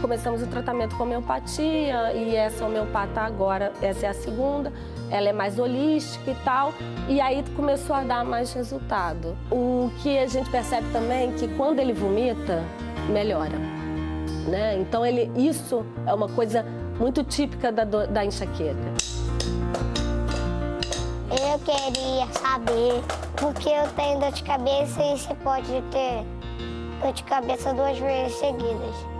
L: Começamos o tratamento com homeopatia e essa homeopata agora, essa é a segunda, ela é mais holística e tal, e aí começou a dar mais resultado. O que a gente percebe também é que quando ele vomita, melhora, né? Então isso é uma coisa muito típica da enxaqueca.
M: Eu queria saber por que eu tenho dor de cabeça e se pode ter dor de cabeça 2 vezes seguidas.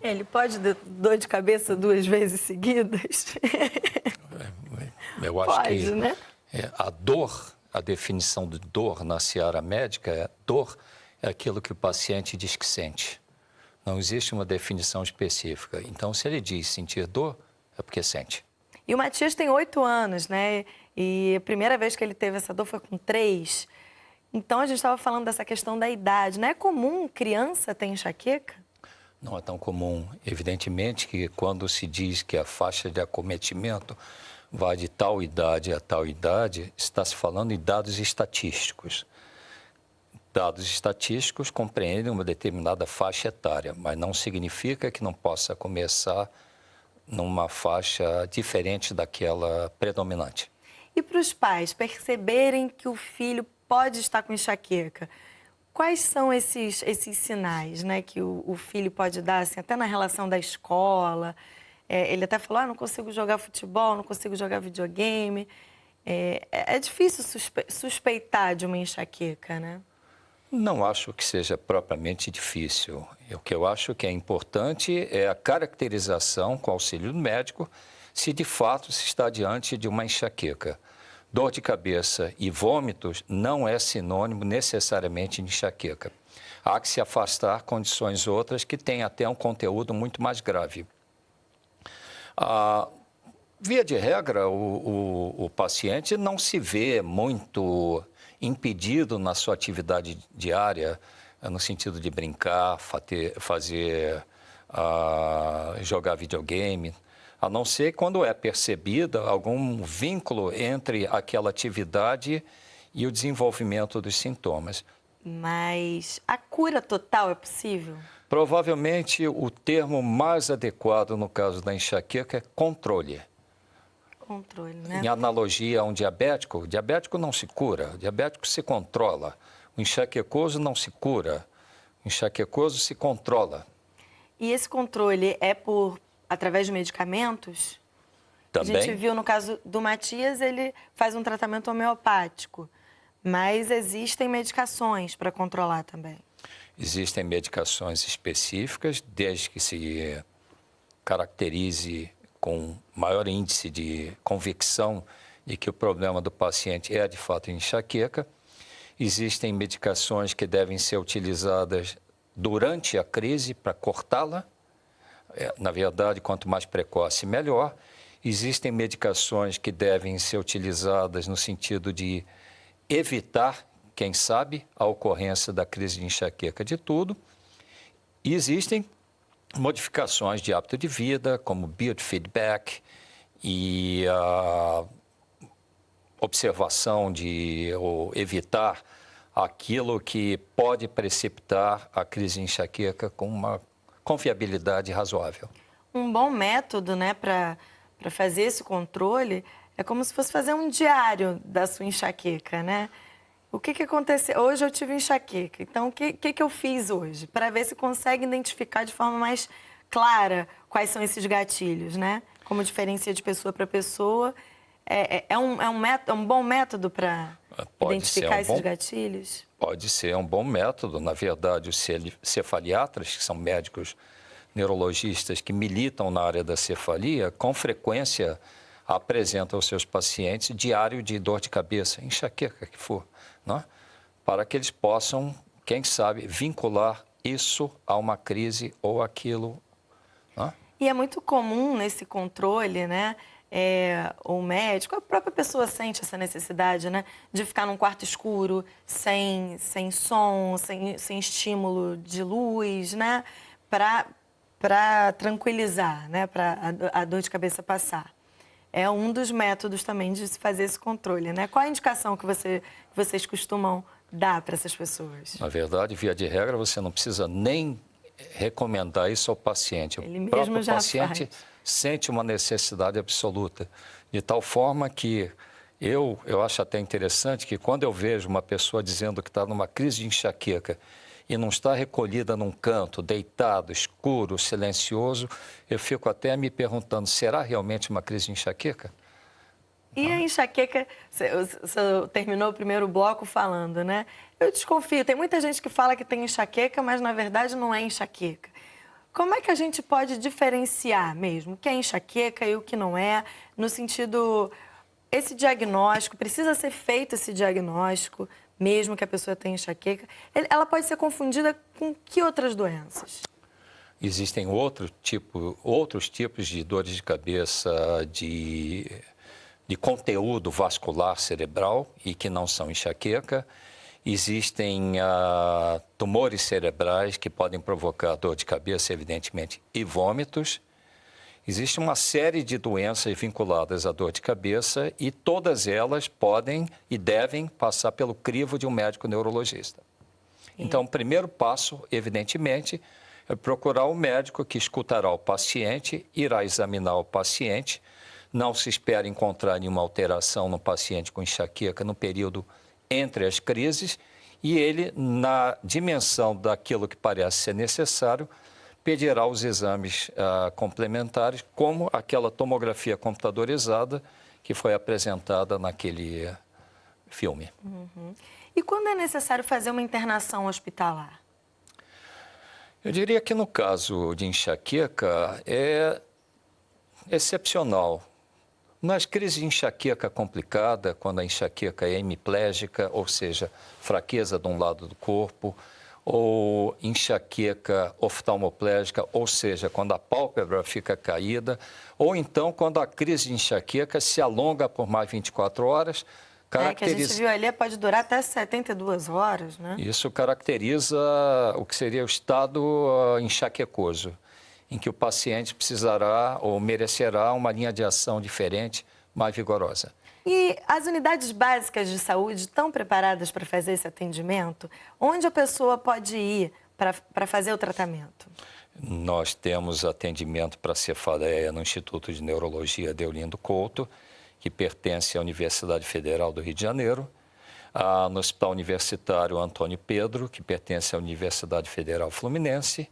J: Ele pode ter dor de cabeça 2 vezes seguidas?
K: Eu acho
J: pode,
K: que
J: né?
K: A dor, a definição de dor na seara médica, dor é aquilo que o paciente diz que sente. Não existe uma definição específica. Então, se ele diz sentir dor, é porque sente.
J: E o Matias tem 8 anos, né? E a primeira vez que ele teve essa dor foi com 3. Então, a gente estava falando dessa questão da idade. Não é comum criança ter enxaqueca?
K: Não é tão comum. Evidentemente que quando se diz que a faixa de acometimento vai de tal idade a tal idade, está se falando em dados estatísticos. Dados estatísticos compreendem uma determinada faixa etária, mas não significa que não possa começar numa faixa diferente daquela predominante.
J: E para os pais perceberem que o filho pode estar com enxaqueca, quais são esses sinais, né, que o filho pode dar, assim, até na relação da escola? Ele até falou, não consigo jogar futebol, não consigo jogar videogame. É difícil suspeitar de uma enxaqueca, né?
K: Não acho que seja propriamente difícil. O que eu acho que é importante é a caracterização com auxílio do médico se de fato se está diante de uma enxaqueca. Dor de cabeça e vômitos não é sinônimo necessariamente de enxaqueca. Há que se afastar condições outras que têm até um conteúdo muito mais grave. Via de regra, o paciente não se vê muito impedido na sua atividade diária no sentido de brincar, jogar videogame, a não ser quando é percebida algum vínculo entre aquela atividade e o desenvolvimento dos sintomas.
J: Mas a cura total é possível?
K: Provavelmente o termo mais adequado no caso da enxaqueca é controle.
J: Controle, né?
K: Em analogia a um diabético, o diabético não se cura, o diabético se controla. O enxaquecoso não se cura, o enxaquecoso se controla.
J: E esse controle é através de medicamentos?
K: Também.
J: A gente viu no caso do Matias, ele faz um tratamento homeopático, mas existem medicações para controlar também.
K: Existem medicações específicas, desde que se caracterize com maior índice de convicção de que o problema do paciente é, de fato, enxaqueca. Existem medicações que devem ser utilizadas durante a crise para cortá-la. Na verdade, quanto mais precoce, melhor. Existem medicações que devem ser utilizadas no sentido de evitar, quem sabe, a ocorrência da crise de enxaqueca de tudo. E existem modificações de hábito de vida, como biofeedback e a observação ou evitar aquilo que pode precipitar a crise de enxaqueca com uma confiabilidade razoável.
J: Um bom método, né, para fazer esse controle é como se fosse fazer um diário da sua enxaqueca, né? O que aconteceu? Hoje eu tive enxaqueca, então o que eu fiz hoje? Para ver se consegue identificar de forma mais clara quais são esses gatilhos, né? Como diferencia de pessoa para pessoa. É um bom método para identificar esses gatilhos?
K: Pode ser um bom método. Na verdade, os cefaliatras, que são médicos neurologistas que militam na área da cefalia, com frequência apresentam aos seus pacientes diário de dor de cabeça, enxaqueca que for, né? Para que eles possam, quem sabe, vincular isso a uma crise ou aquilo. Né?
J: E é muito comum nesse controle, né? O médico, a própria pessoa sente essa necessidade, né? De ficar num quarto escuro, sem som, sem estímulo de luz, né? Para tranquilizar, né? Para a dor de cabeça passar. É um dos métodos também de se fazer esse controle, né? Qual a indicação que vocês costumam dar para essas pessoas?
K: Na verdade, via de regra, você não precisa nem recomendar isso ao paciente.
J: Ele
K: o próprio
J: mesmo já
K: paciente
J: faz.
K: Sente uma necessidade absoluta, de tal forma que eu acho até interessante que quando eu vejo uma pessoa dizendo que está numa crise de enxaqueca e não está recolhida num canto, deitado, escuro, silencioso, eu fico até me perguntando, será realmente uma crise de enxaqueca?
J: E a enxaqueca, você terminou o primeiro bloco falando, né? Eu desconfio, tem muita gente que fala que tem enxaqueca, mas na verdade não é enxaqueca. Como é que a gente pode diferenciar mesmo o que é enxaqueca e o que não é, no sentido, esse diagnóstico, precisa ser feito esse diagnóstico, mesmo que a pessoa tenha enxaqueca, ela pode ser confundida com que outras doenças?
K: Existem outros tipos de dores de cabeça de conteúdo vascular cerebral e que não são enxaqueca. Existem tumores cerebrais que podem provocar dor de cabeça, evidentemente, e vômitos. Existe uma série de doenças vinculadas à dor de cabeça e todas elas podem e devem passar pelo crivo de um médico neurologista. Então, o primeiro passo, evidentemente, é procurar um médico que escutará o paciente, irá examinar o paciente. Não se espera encontrar nenhuma alteração no paciente com enxaqueca no período entre as crises e ele, na dimensão daquilo que parece ser necessário, pedirá os exames complementares, como aquela tomografia computadorizada que foi apresentada naquele filme.
J: Uhum. E quando é necessário fazer uma internação hospitalar?
K: Eu diria que no caso de enxaqueca é excepcional. Nas crises de enxaqueca complicada, quando a enxaqueca é hemiplégica, ou seja, fraqueza de um lado do corpo, ou enxaqueca oftalmoplégica, ou seja, quando a pálpebra fica caída, ou então quando a crise de enxaqueca se alonga por mais 24 horas,
J: Que a gente viu ali pode durar até 72 horas, né?
K: Isso caracteriza o que seria o estado enxaquecoso, em que o paciente precisará ou merecerá uma linha de ação diferente, mais vigorosa.
J: E as unidades básicas de saúde estão preparadas para fazer esse atendimento? Onde a pessoa pode ir para fazer o tratamento?
K: Nós temos atendimento para cefaleia no Instituto de Neurologia Deolindo Couto, que pertence à Universidade Federal do Rio de Janeiro, no Hospital Universitário Antônio Pedro, que pertence à Universidade Federal Fluminense,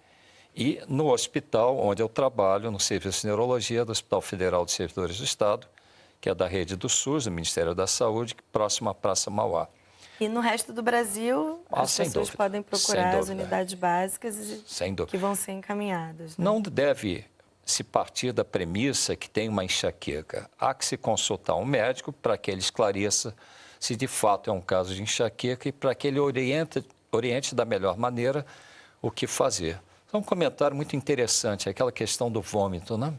K: e no hospital onde eu trabalho, no Serviço de Neurologia do Hospital Federal dos Servidores do Estado, que é da rede do SUS, do Ministério da Saúde, próximo à Praça Mauá.
J: E no resto do Brasil, as pessoas podem procurar as unidades básicas que vão ser encaminhadas. Né?
K: Não deve se partir da premissa que tem uma enxaqueca. Há que se consultar um médico para que ele esclareça se de fato é um caso de enxaqueca e para que ele oriente da melhor maneira o que fazer. É um comentário muito interessante, aquela questão do vômito, né?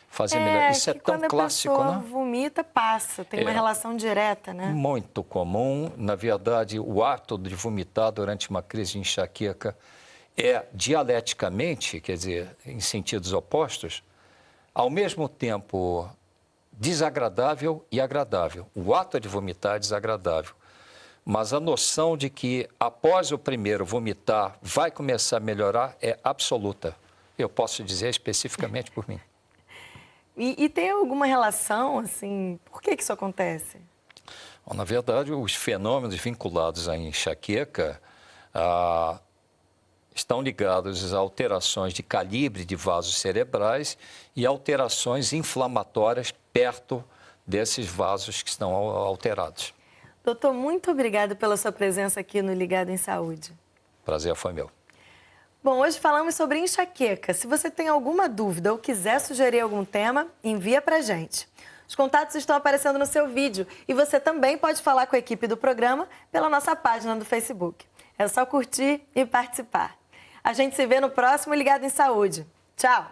K: Fazer melhor. Isso é tão clássico, né?
J: Quando a pessoa vomita, passa. Tem uma relação direta, né?
K: Muito comum. Na verdade, o ato de vomitar durante uma crise de enxaqueca é dialeticamente, quer dizer, em sentidos opostos, ao mesmo tempo desagradável e agradável. O ato de vomitar é desagradável. Mas a noção de que após o primeiro vomitar vai começar a melhorar é absoluta. Eu posso dizer especificamente por mim.
J: E tem alguma relação, assim, por que isso acontece?
K: Bom, na verdade, os fenômenos vinculados à enxaqueca estão ligados a alterações de calibre de vasos cerebrais e alterações inflamatórias perto desses vasos que estão alterados.
J: Doutor, muito obrigada pela sua presença aqui no Ligado em Saúde.
K: Prazer foi meu.
J: Bom, hoje falamos sobre enxaqueca. Se você tem alguma dúvida ou quiser sugerir algum tema, envia pra gente. Os contatos estão aparecendo no seu vídeo e você também pode falar com a equipe do programa pela nossa página do Facebook. É só curtir e participar. A gente se vê no próximo Ligado em Saúde. Tchau!